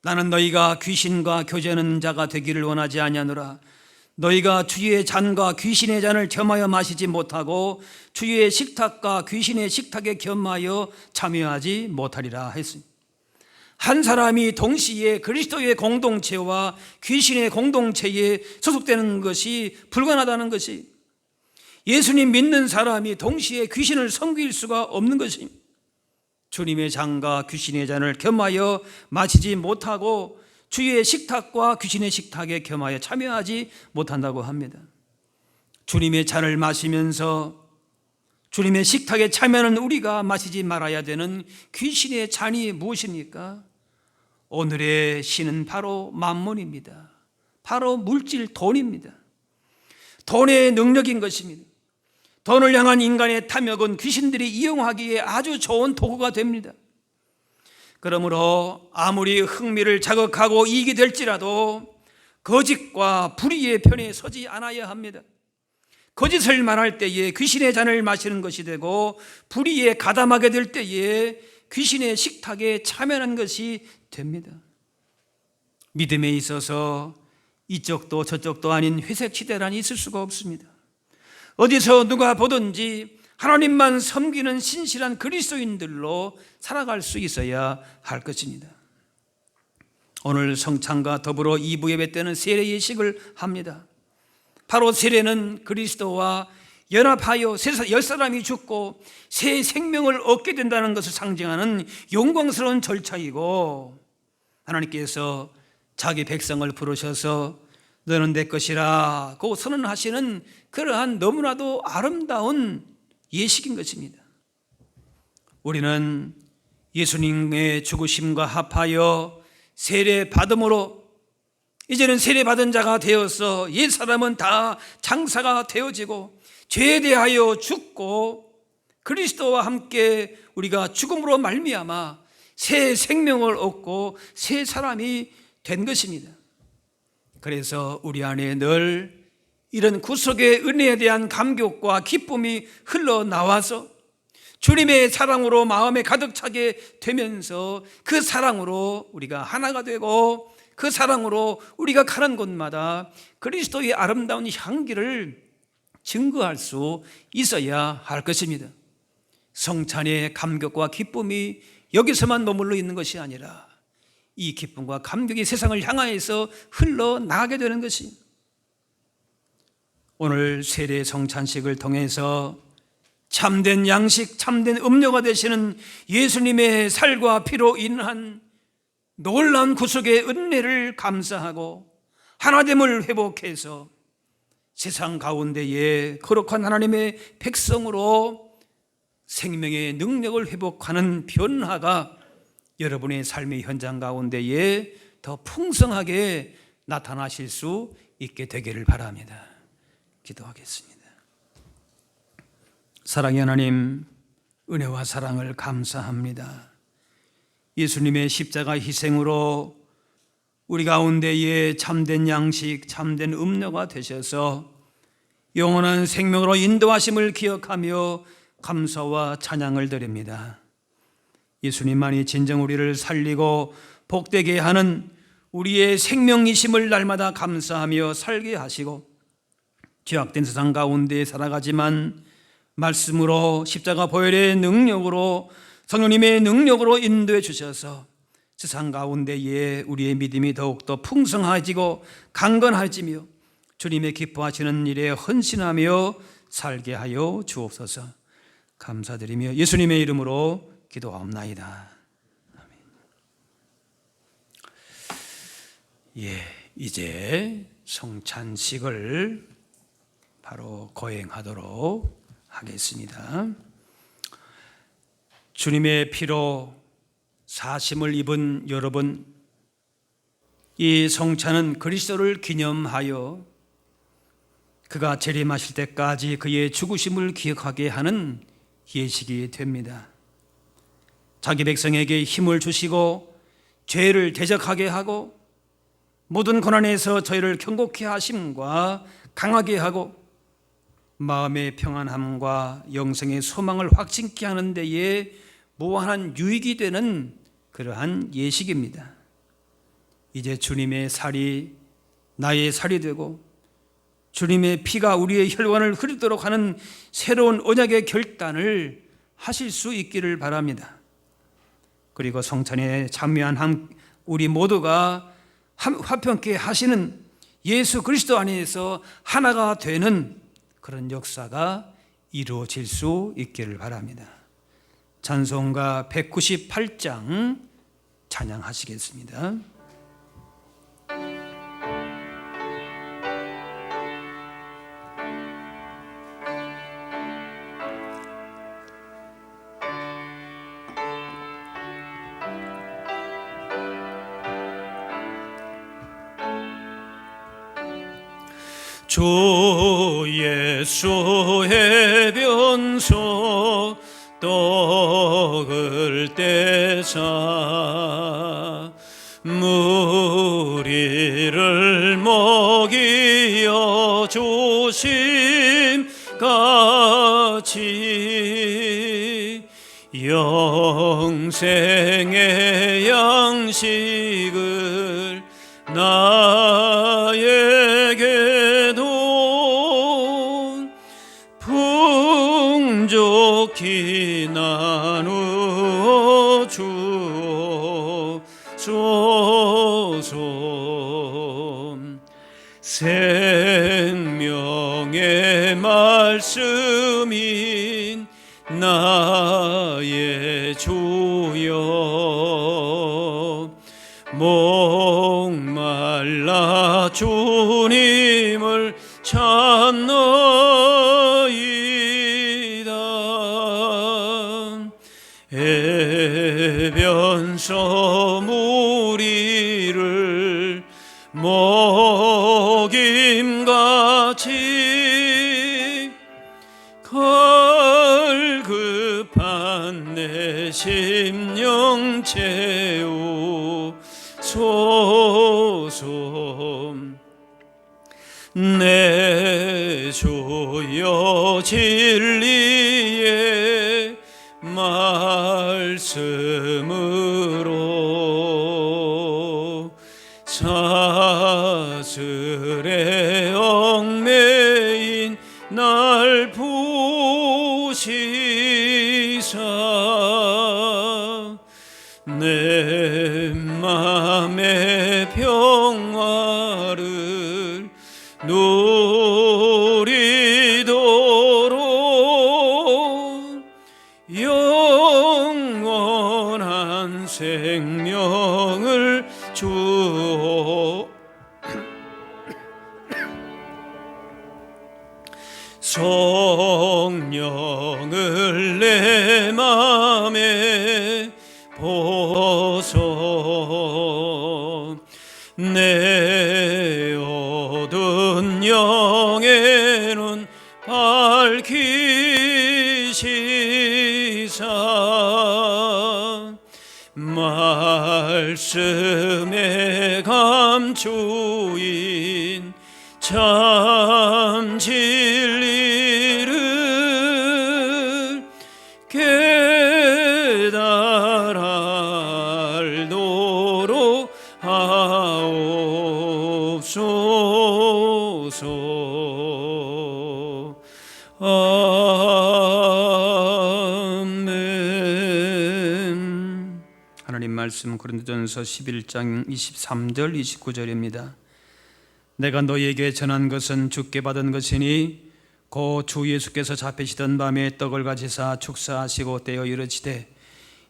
나는 너희가 귀신과 교제하는 자가 되기를 원하지 아니하노라. 너희가 주의 잔과 귀신의 잔을 겸하여 마시지 못하고 주의 식탁과 귀신의 식탁에 겸하여 참여하지 못하리라 했습니다. 한 사람이 동시에 그리스도의 공동체와 귀신의 공동체에 소속되는 것이 불가능하다는 것이, 예수님 믿는 사람이 동시에 귀신을 섬길 수가 없는 것입니다. 주님의 잔과 귀신의 잔을 겸하여 마시지 못하고 주의 식탁과 귀신의 식탁에 겸하여 참여하지 못한다고 합니다. 주님의 잔을 마시면서 주님의 식탁에 참여하는 우리가 마시지 말아야 되는 귀신의 잔이 무엇입니까? 오늘의 신은 바로 만몬입니다. 바로 물질, 돈입니다. 돈의 능력인 것입니다. 돈을 향한 인간의 탐욕은 귀신들이 이용하기에 아주 좋은 도구가 됩니다. 그러므로 아무리 흥미를 자극하고 이익이 될지라도 거짓과 불의의 편에 서지 않아야 합니다. 거짓을 말할 때에 귀신의 잔을 마시는 것이 되고 불의에 가담하게 될 때에 귀신의 식탁에 참여하는 것이 됩니다. 믿음에 있어서 이쪽도 저쪽도 아닌 회색 시대란이 있을 수가 없습니다. 어디서 누가 보든지 하나님만 섬기는 신실한 그리스도인들로 살아갈 수 있어야 할 것입니다. 오늘 성찬과 더불어 2부 예배 때는 세례 예식을 합니다. 바로 세례는 그리스도와 연합하여 옛 사람이 죽고 새 생명을 얻게 된다는 것을 상징하는 영광스러운 절차이고, 하나님께서 자기 백성을 부르셔서 너는 내 것이라고 선언하시는 그러한 너무나도 아름다운 예식인 것입니다. 우리는 예수님의 죽으심과 합하여 세례 받음으로 이제는 세례 받은 자가 되어서 옛 사람은 다 장사가 되어지고 죄에 대하여 죽고 그리스도와 함께 우리가 죽음으로 말미암아 새 생명을 얻고 새 사람이 된 것입니다. 그래서 우리 안에 늘 이런 구속의 은혜에 대한 감격과 기쁨이 흘러나와서 주님의 사랑으로 마음에 가득 차게 되면서 그 사랑으로 우리가 하나가 되고 그 사랑으로 우리가 가는 곳마다 그리스도의 아름다운 향기를 증거할 수 있어야 할 것입니다. 성찬의 감격과 기쁨이 여기서만 머물러 있는 것이 아니라 이 기쁨과 감격이 세상을 향하여서 흘러나가게 되는 것입니다. 오늘 세례 성찬식을 통해서 참된 양식, 참된 음료가 되시는 예수님의 살과 피로 인한 놀라운 구속의 은혜를 감사하고 하나됨을 회복해서 세상 가운데에 거룩한 하나님의 백성으로 생명의 능력을 회복하는 변화가 여러분의 삶의 현장 가운데에 더 풍성하게 나타나실 수 있게 되기를 바랍니다. 기도하겠습니다. 사랑의 하나님, 은혜와 사랑을 감사합니다. 예수님의 십자가 희생으로 우리 가운데에 참된 양식, 참된 음료가 되셔서 영원한 생명으로 인도하심을 기억하며 감사와 찬양을 드립니다. 예수님만이 진정 우리를 살리고 복되게 하는 우리의 생명이심을 날마다 감사하며 살게 하시고 죄악된 세상 가운데 살아가지만 말씀으로 십자가 보혈의 능력으로 성령님의 능력으로 인도해 주셔서 세상 가운데에 우리의 믿음이 더욱더 풍성해지고 강건해지며 주님의 기뻐하시는 일에 헌신하며 살게 하여 주옵소서. 감사드리며 예수님의 이름으로 기도하옵나이다. 아멘. 이제 성찬식을 바로 거행하도록 하겠습니다. 주님의 피로 사심을 입은 여러분, 이 성찬은 그리스도를 기념하여 그가 재림하실 때까지 그의 죽으심을 기억하게 하는 예식이 됩니다. 자기 백성에게 힘을 주시고 죄를 대적하게 하고 모든 고난에서 저희를 경고케 하심과 강하게 하고 마음의 평안함과 영생의 소망을 확증케 하는 데에 무한한 유익이 되는 그러한 예식입니다. 이제 주님의 살이 나의 살이 되고 주님의 피가 우리의 혈관을 흐르도록 하는 새로운 언약의 결단을 하실 수 있기를 바랍니다. 그리고 성찬에 참여한 우리 모두가 화평케 하시는 예수 그리스도 안에서 하나가 되는 그런 역사가 이루어질 수 있기를 바랍니다. 찬송가 198장 찬양하시겠습니다. 주 예수의 변소 떡을 떼사 무리를 먹이어 주심 같이 영생의 양식을 나에게도 풍족히 나누어 주옵소서. 생명의 말씀인 나의 주여 목말라 주님을 찾노이다. 해변서 무리를 먹임같이 걸급한 내 심령 채우소서. 내 주여 진리의 말씀으로 사슬에 얽매인 날 부시사 내 맘의 평화를 누리도록 영원한 생명을 주어 성령을 내 맘에 보소. 내 어두운 영에는 밝히시사 말씀에 감추인 참 진리를 깨달아 알도록 하옵소서. 아멘. 하나님 말씀 고린도전서 11장 23절 29절입니다. 내가 너희에게 전한 것은 주께 받은 것이니 곧 주 예수께서 잡히시던 밤에 떡을 가지사 축사하시고 떼어 이르시되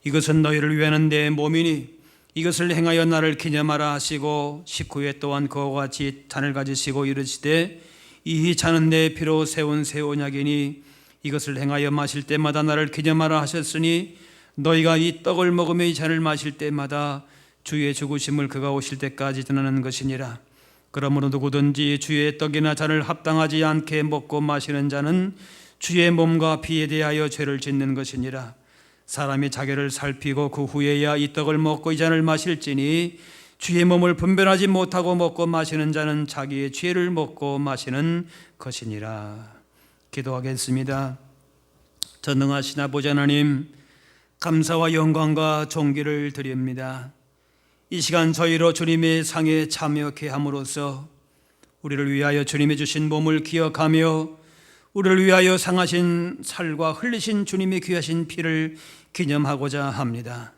이것은 너희를 위하는 내 몸이니 이것을 행하여 나를 기념하라 하시고 식후에 또한 그와 같이 잔을 가지시고 이르시되 이 잔은 내 피로 세운 새 언약이니 이것을 행하여 마실 때마다 나를 기념하라 하셨으니 너희가 이 떡을 먹으며 이 잔을 마실 때마다 주의 죽으심을 그가 오실 때까지 전하는 것이니라. 그러므로 누구든지 주의 떡이나 잔을 합당하지 않게 먹고 마시는 자는 주의 몸과 피에 대하여 죄를 짓는 것이니라. 사람이 자기를 살피고 그 후에야 이 떡을 먹고 이 잔을 마실지니 주의 몸을 분별하지 못하고 먹고 마시는 자는 자기의 죄를 먹고 마시는 것이니라. 기도하겠습니다. 전능하신 아버지 하나님, 감사와 영광과 존귀를 드립니다. 이 시간 저희로 주님의 상에 참여케 함으로써 우리를 위하여 주님이 주신 몸을 기억하며 우리를 위하여 상하신 살과 흘리신 주님의 귀하신 피를 기념하고자 합니다.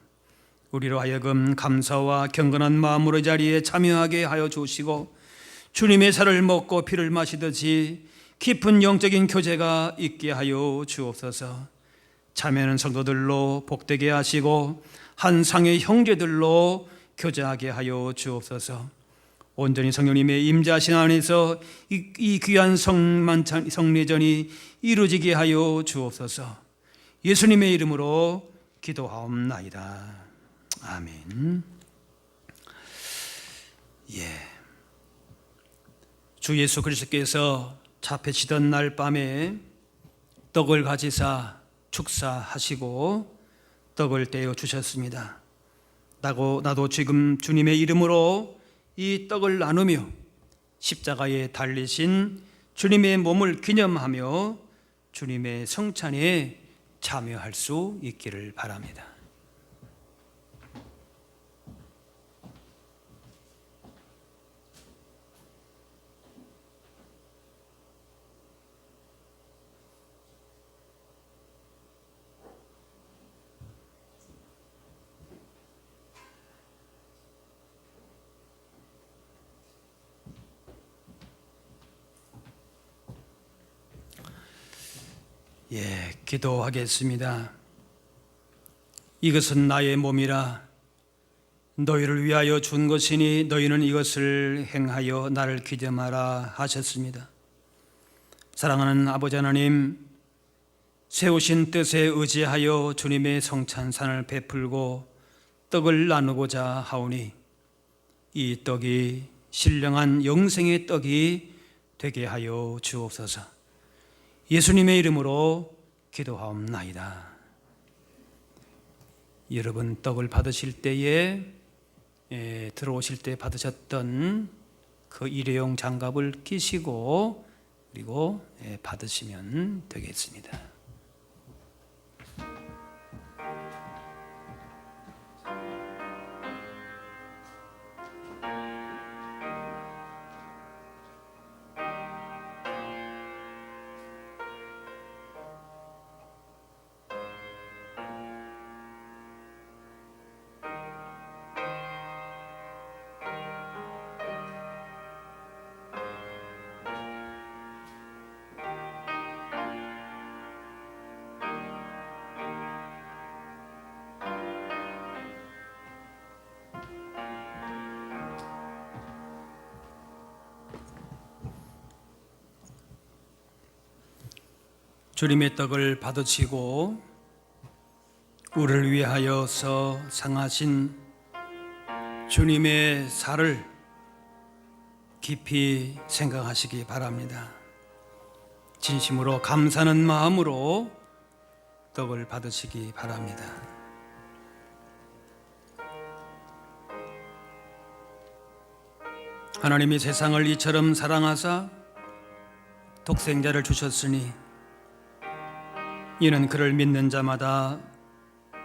우리로 하여금 감사와 경건한 마음으로 이 자리에 참여하게 하여 주시고 주님의 살을 먹고 피를 마시듯이 깊은 영적인 교제가 있게 하여 주옵소서. 참여하는 성도들로 복되게 하시고 한 상의 형제들로 교제하게 하여 주옵소서. 온전히 성령님의 임재하신 안에서 이 귀한 성례전이 이루어지게 하여 주옵소서. 예수님의 이름으로 기도하옵나이다. 아멘. 주 예수 그리스도께서 잡히시던 날 밤에 떡을 가지사 축사하시고 떡을 떼어 주셨습니다. 나도 지금 주님의 이름으로 이 떡을 나누며 십자가에 달리신 주님의 몸을 기념하며 주님의 성찬에 참여할 수 있기를 바랍니다. 기도하겠습니다. 이것은 나의 몸이라 너희를 위하여 준 것이니 너희는 이것을 행하여 나를 기념하라 하셨습니다. 사랑하는 아버지 하나님, 세우신 뜻에 의지하여 주님의 성찬산을 베풀고 떡을 나누고자 하오니 이 떡이 신령한 영생의 떡이 되게 하여 주옵소서. 예수님의 이름으로 기도하옵나이다. 여러분, 떡을 받으실 때에 들어오실 때 받으셨던 그 일회용 장갑을 끼시고 그리고 받으시면 되겠습니다. 주님의 떡을 받으시고 우리를 위하여서 상하신 주님의 살을 깊이 생각하시기 바랍니다. 진심으로 감사하는 마음으로 떡을 받으시기 바랍니다. 하나님이 세상을 이처럼 사랑하사 독생자를 주셨으니 이는 그를 믿는 자마다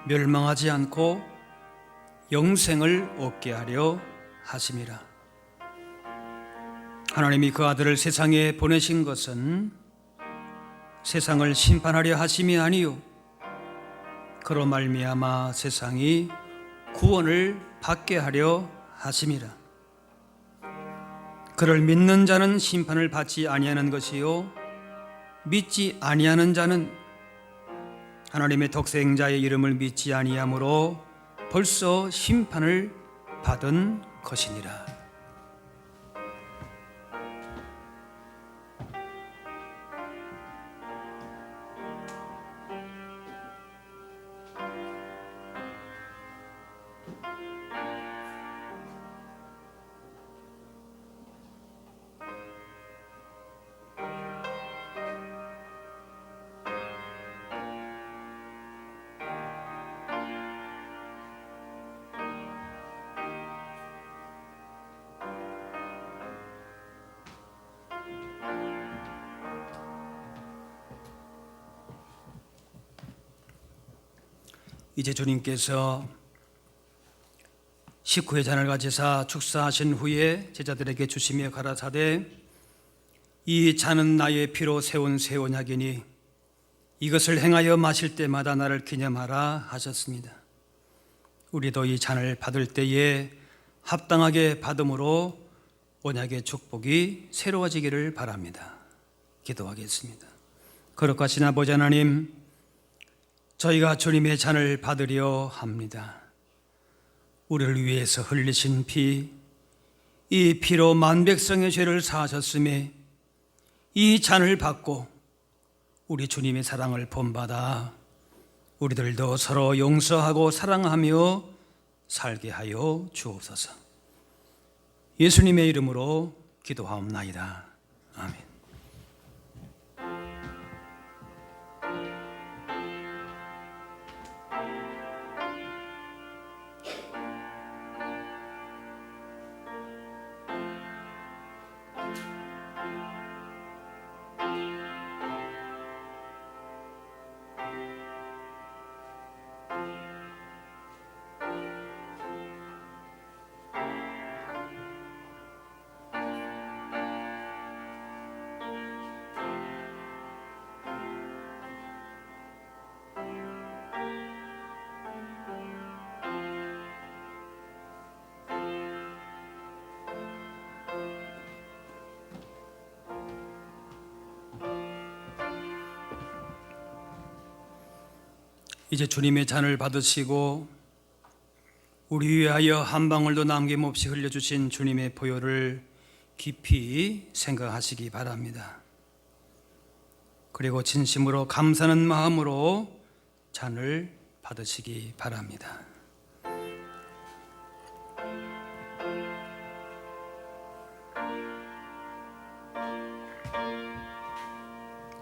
멸망하지 않고 영생을 얻게 하려 하심이라. 하나님이 그 아들을 세상에 보내신 것은 세상을 심판하려 하심이 아니요 그로 말미암아 세상이 구원을 받게 하려 하심이라. 그를 믿는 자는 심판을 받지 아니하는 것이요 믿지 아니하는 자는 하나님의 독생자의 이름을 믿지 아니하므로 벌써 심판을 받은 것이니라. 이제 주님께서 식후의 잔을 가지사 축사하신 후에 제자들에게 주시며 가라사대 이 잔은 나의 피로 세운 새 언약이니 이것을 행하여 마실 때마다 나를 기념하라 하셨습니다. 우리도 이 잔을 받을 때에 합당하게 받음으로 언약의 축복이 새로워지기를 바랍니다. 기도하겠습니다. 거룩하신 아버지 하나님, 저희가 주님의 잔을 받으려 합니다. 우리를 위해서 흘리신 피, 이 피로 만백성의 죄를 사하셨음에 이 잔을 받고 우리 주님의 사랑을 본받아 우리들도 서로 용서하고 사랑하며 살게 하여 주옵소서. 예수님의 이름으로 기도하옵나이다. 아멘. 이제 주님의 잔을 받으시고 우리 위하여 한 방울도 남김없이 흘려주신 주님의 보혈을 깊이 생각하시기 바랍니다. 그리고 진심으로 감사하는 마음으로 잔을 받으시기 바랍니다.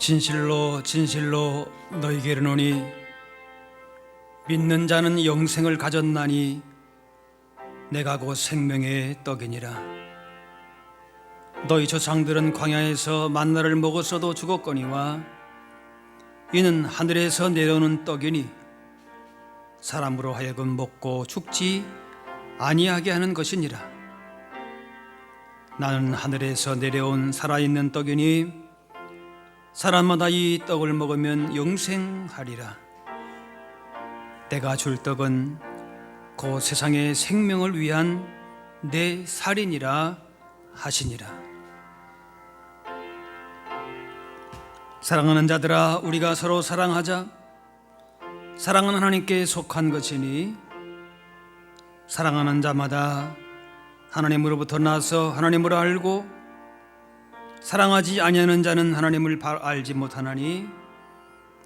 진실로 진실로 너희에게 이르노니 믿는 자는 영생을 가졌나니 내가 곧 생명의 떡이니라. 너희 조상들은 광야에서 만나를 먹었어도 죽었거니와 이는 하늘에서 내려오는 떡이니 사람으로 하여금 먹고 죽지 아니하게 하는 것이니라. 나는 하늘에서 내려온 살아있는 떡이니 사람마다 이 떡을 먹으면 영생하리라. 내가 줄 떡은 그 세상의 생명을 위한 내 살이니라 하시니라. 사랑하는 자들아, 우리가 서로 사랑하자. 사랑은 하나님께 속한 것이니 사랑하는 자마다 하나님으로부터 나서 하나님을 알고 사랑하지 아니하는 자는 하나님을 알지 못하나니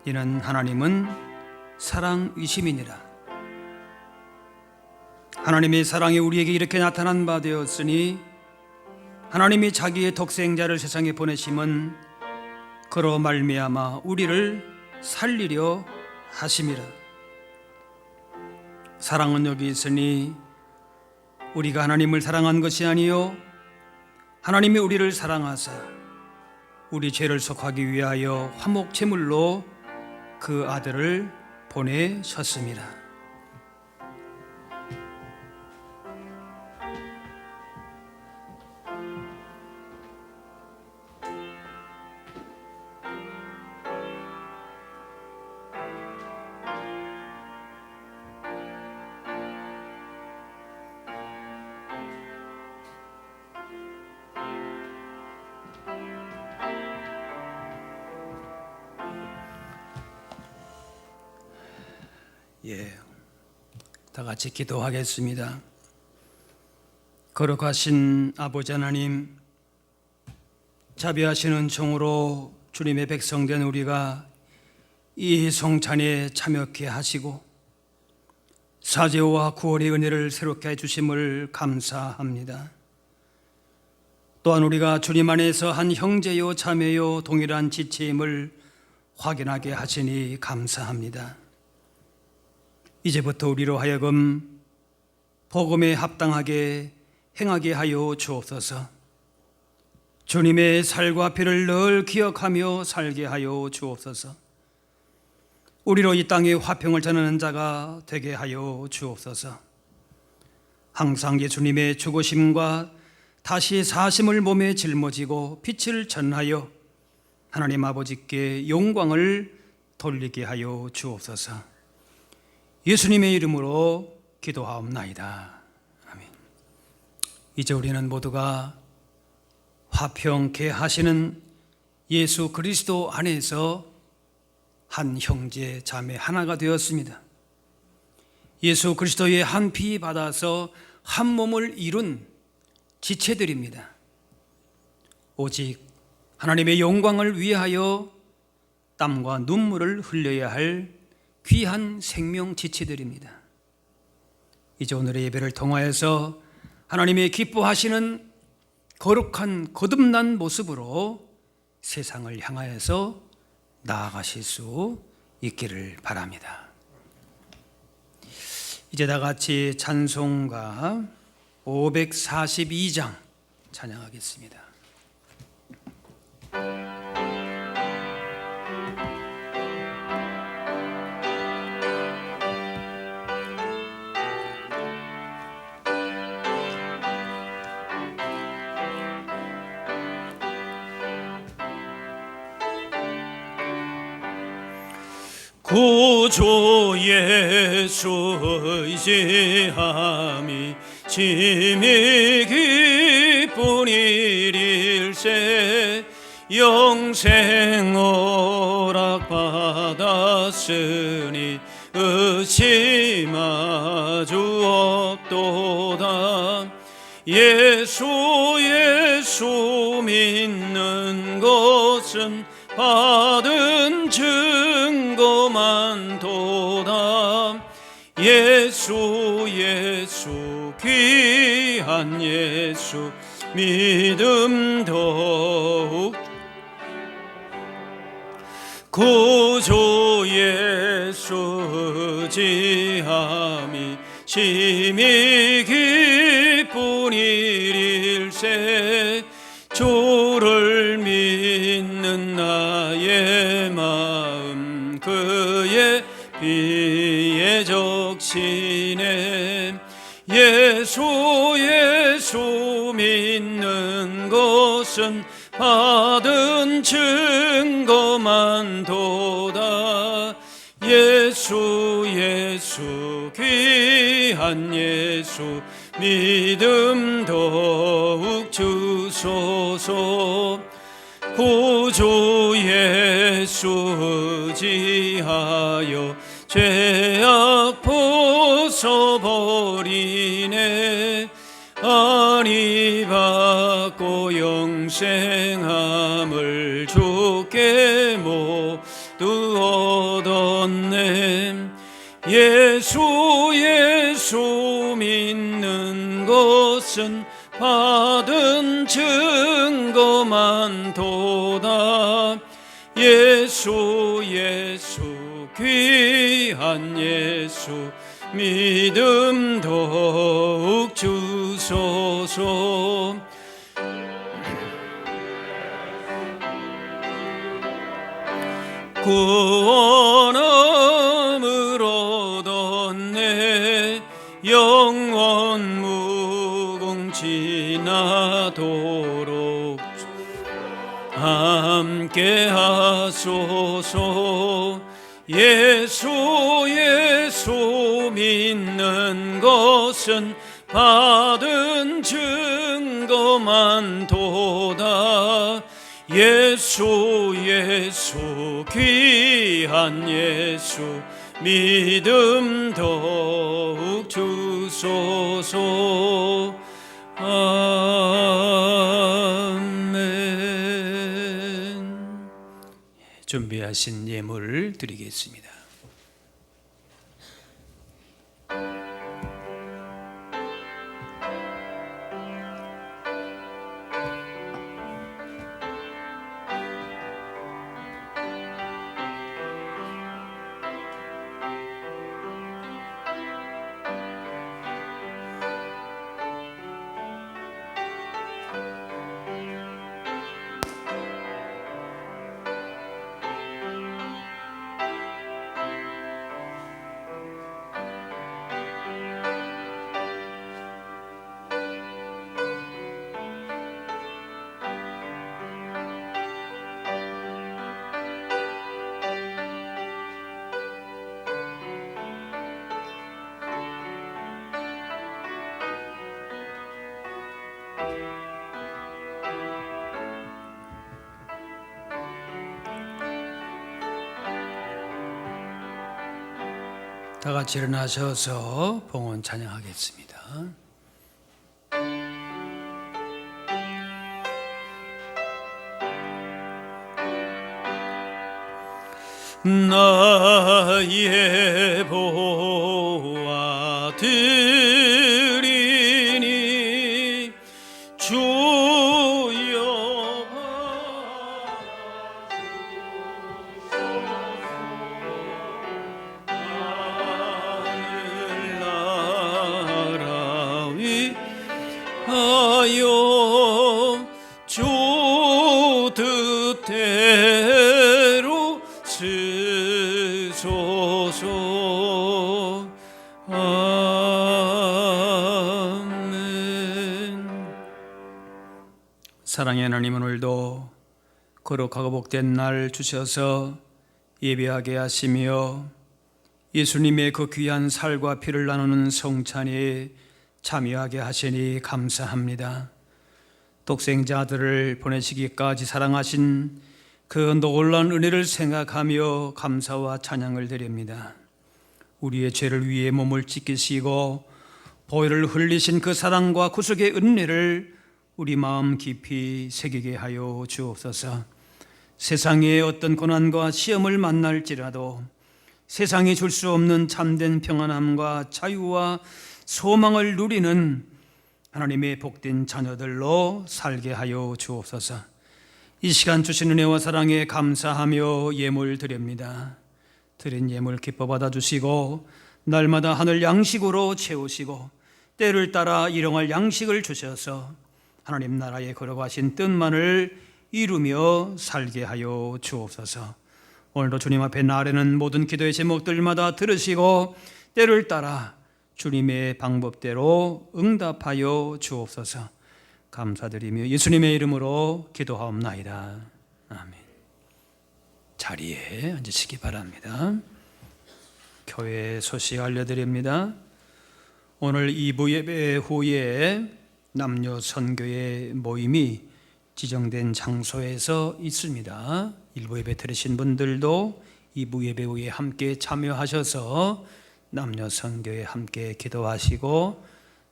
이는 하나님은 사랑이심이니라. 하나님의 사랑이 우리에게 이렇게 나타난 바 되었으니 하나님이 자기의 독생자를 세상에 보내심은 그로 말미암아 우리를 살리려 하심이라. 사랑은 여기 있으니 우리가 하나님을 사랑한 것이 아니요 하나님이 우리를 사랑하사 우리 죄를 속하기 위하여 화목 제물로 그 아들을 보내셨습니다. 다 같이 기도하겠습니다. 거룩하신 아버지 하나님, 자비하시는 종으로 주님의 백성된 우리가 이 성찬에 참여케 하시고 사죄와 구원의 은혜를 새롭게 해주심을 감사합니다. 또한 우리가 주님 안에서 한 형제요 자매요 동일한 지체임을 확인하게 하시니 감사합니다. 이제부터 우리로 하여금 복음에 합당하게 행하게 하여 주옵소서. 주님의 살과 피를 늘 기억하며 살게 하여 주옵소서. 우리로 이 땅에 화평을 전하는 자가 되게 하여 주옵소서. 항상 예수님의 죽으심과 다시 사심을 몸에 짊어지고 빛을 전하여 하나님 아버지께 영광을 돌리게 하여 주옵소서. 예수님의 이름으로 기도하옵나이다. 아멘. 이제 우리는 모두가 화평케 하시는 예수 그리스도 안에서 한 형제 자매 하나가 되었습니다. 예수 그리스도의 한 피 받아서 한 몸을 이룬 지체들입니다. 오직 하나님의 영광을 위하여 땀과 눈물을 흘려야 할 귀한 생명 지체들입니다. 이제 오늘의 예배를 통하여서 하나님의 기뻐하시는 거룩한 거듭난 모습으로 세상을 향하여서 나아가실 수 있기를 바랍니다. 이제 다 같이 찬송가 542장 찬양하겠습니다. 구주 예수 의지함이 심히 기쁜 일일세. 영생 허락받았으니 의심하 주옵. 믿도다. 예수 예수 믿는 것은 받은 증거만 도다. 예수 예수 귀한 예수 믿음 더욱 구주 예수 지함이 심히 기쁜 일일세. 주를 믿는 나의 마음 그의 비에 적시네. 예수 예수 믿는 것은 받은 증거만 도다. 예수 예수 귀한 예수 믿음 더욱 주소서. 구주 예수 지하여 죄악 벗어버리네. 아니 받고 영생함을 주께 모두 얻었네. 예수 예수 믿는 것은 받은 증거만 도다. 예수 예수 귀한 예수 믿음 더욱 주소서. 구원함을 얻었네. 영원 무궁지나도록 함께 하소서. 예수 예수 믿는 것은 받은 증거만 도다. 예수 예수 귀한 예수 믿음 더욱 주소서. 아멘. 준비하신 예물을 드리겠습니다. 다 같이 일어나셔서 봉헌 찬양하겠습니다. 나의 보아 드리니 주여 하늘나라 위하여 주 뜻대로 쓰소서. 아멘. 사랑의 하나님, 오늘도 거룩하고 복된 날 주셔서 예배하게 하시며 예수님의 그 귀한 살과 피를 나누는 성찬에 참여하게 하시니 감사합니다. 독생자 아들을 보내시기까지 사랑하신 그 놀라운 은혜를 생각하며 감사와 찬양을 드립니다. 우리의 죄를 위해 몸을 찢기시고 보혈을 흘리신 그 사랑과 구속의 은혜를 우리 마음 깊이 새기게 하여 주옵소서. 세상의 어떤 고난과 시험을 만날지라도 세상이 줄 수 없는 참된 평안함과 자유와 소망을 누리는 하나님의 복된 자녀들로 살게 하여 주옵소서. 이 시간 주신 은혜와 사랑에 감사하며 예물 드립니다. 드린 예물 기뻐 받아주시고 날마다 하늘 양식으로 채우시고 때를 따라 일용할 양식을 주셔서 하나님 나라에 걸어가신 뜻만을 이루며 살게 하여 주옵소서. 오늘도 주님 앞에 나르는 모든 기도의 제목들마다 들으시고 때를 따라 주님의 방법대로 응답하여 주옵소서. 감사드리며 예수님의 이름으로 기도하옵나이다. 아멘. 자리에 앉으시기 바랍니다. 교회 소식 알려드립니다. 오늘 2부 예배 후에 남녀 선교의 모임이 지정된 장소에서 있습니다. 1부 예배 들으신 분들도 2부 예배 후에 함께 참여하셔서 남녀 선교에 함께 기도하시고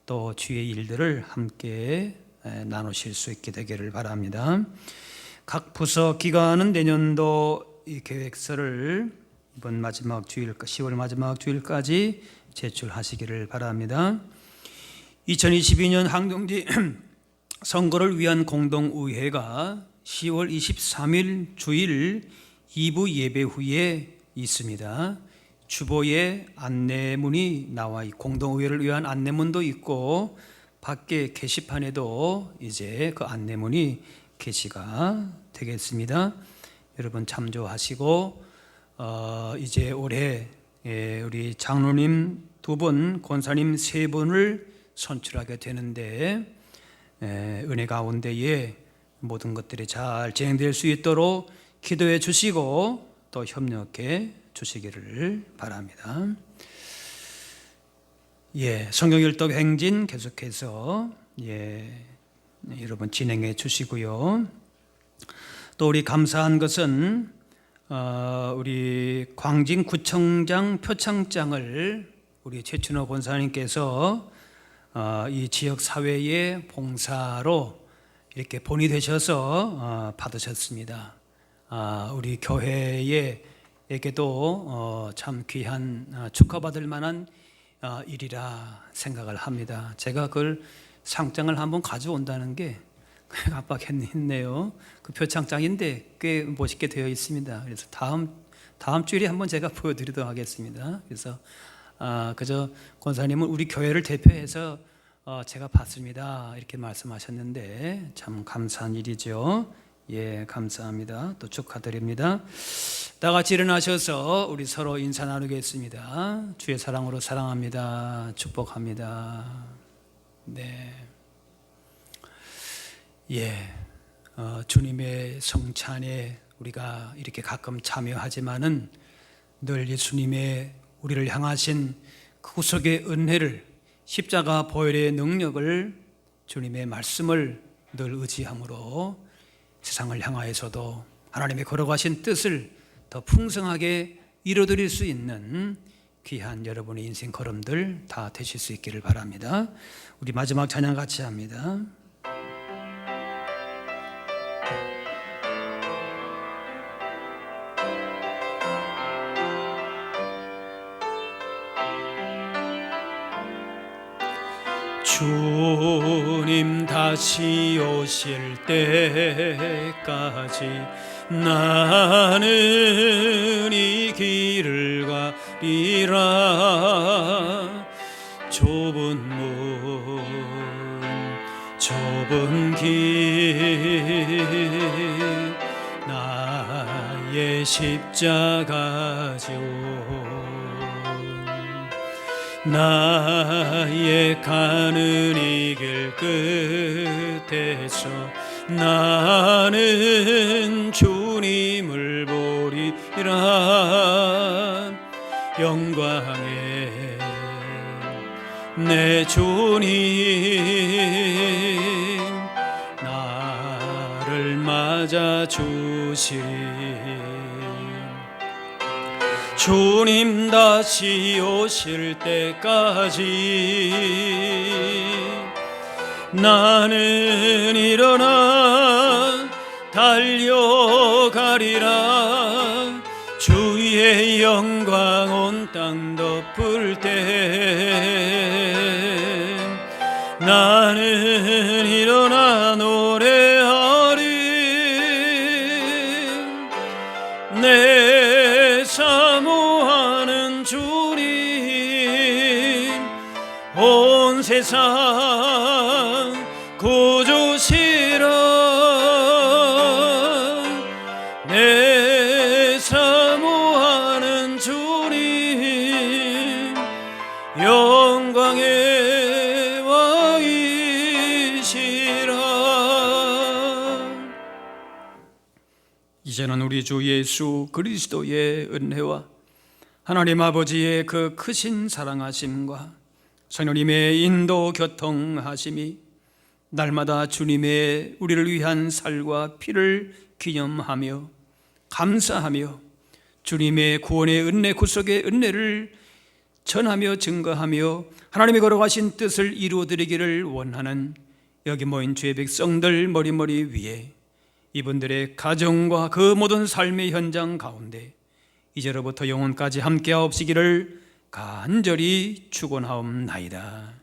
또 주의 일들을 함께 나누실 수 있게 되기를 바랍니다. 각 부서 기관은 내년도 이 계획서를 이번 마지막 주일, 10월 마지막 주일까지 제출하시기를 바랍니다. 2022년 항동지 선거를 위한 공동의회가 10월 23일 주일 2부 예배 후에 있습니다. 주보에 안내문이 나와 공동의회를 위한 안내문도 있고 밖에 게시판에도 이제 그 안내문이 게시가 되겠습니다. 여러분 참조하시고 이제 올해 우리 장로님 2분, 권사님 3분을 선출하게 되는데 은혜 가운데에 모든 것들이 잘 진행될 수 있도록 기도해 주시고 또 협력해 주시기를 바랍니다. 성경일독 행진 계속해서 여러분 진행해 주시고요. 또 우리 감사한 것은 우리 광진구청장 표창장을 우리 최춘호 권사님께서 이 지역 사회의 봉사로 이렇게 본이 되셔서 받으셨습니다. 우리 교회에게도 참 귀한 축하받을 만한 일이라 생각을 합니다. 제가 그걸 상장을 한번 가져온다는 게 깜빡했네요. 그 표창장인데 꽤 멋있게 되어 있습니다. 그래서 다음 주일에 한번 제가 보여드리도록 하겠습니다. 그래서 그저 권사님은 우리 교회를 대표해서 제가 받습니다 이렇게 말씀하셨는데 참 감사한 일이죠. 감사합니다. 또 축하드립니다. 다 같이 일어나셔서 우리 서로 인사 나누겠습니다. 주의 사랑으로 사랑합니다. 축복합니다. 주님의 성찬에 우리가 이렇게 가끔 참여하지만은 늘 예수님의 우리를 향하신 그 구속의 은혜를, 십자가 보혈의 능력을, 주님의 말씀을 늘 의지함으로 세상을 향하여서도 하나님의 걸어가신 뜻을 더 풍성하게 이루어드릴 수 있는 귀한 여러분의 인생 걸음들 다 되실 수 있기를 바랍니다. 우리 마지막 찬양 같이 합니다. 주님 다시 오실 때까지 나는 이 길을 가리라. 좁은 문 좁은 길 나의 십자가 지고 나의 가는 이 길 끝에서 나는 주님을 보리라. 영광의 내 주님 나를 맞아 주시리. 주님 다시 오실 때까지 나는 일어나 달려가리라. 주의 영광 온 땅 덮을 때 나는 일어나 노래하리. 내 사모하는 주님 온 세상 구주시라. 내 사모하는 주님 영광의 왕이시라. 이제는 우리 주 예수 그리스도의 은혜와 하나님 아버지의 그 크신 사랑하심과 성령님의 인도 교통하심이 날마다 주님의 우리를 위한 살과 피를 기념하며 감사하며 주님의 구원의 은혜, 구속의 은혜를 전하며 증거하며 하나님이 걸어가신 뜻을 이루어드리기를 원하는 여기 모인 주의 백성들 머리머리 위에 이분들의 가정과 그 모든 삶의 현장 가운데 이제로부터 영원까지 함께하옵시기를 간절히 축원하옵나이다.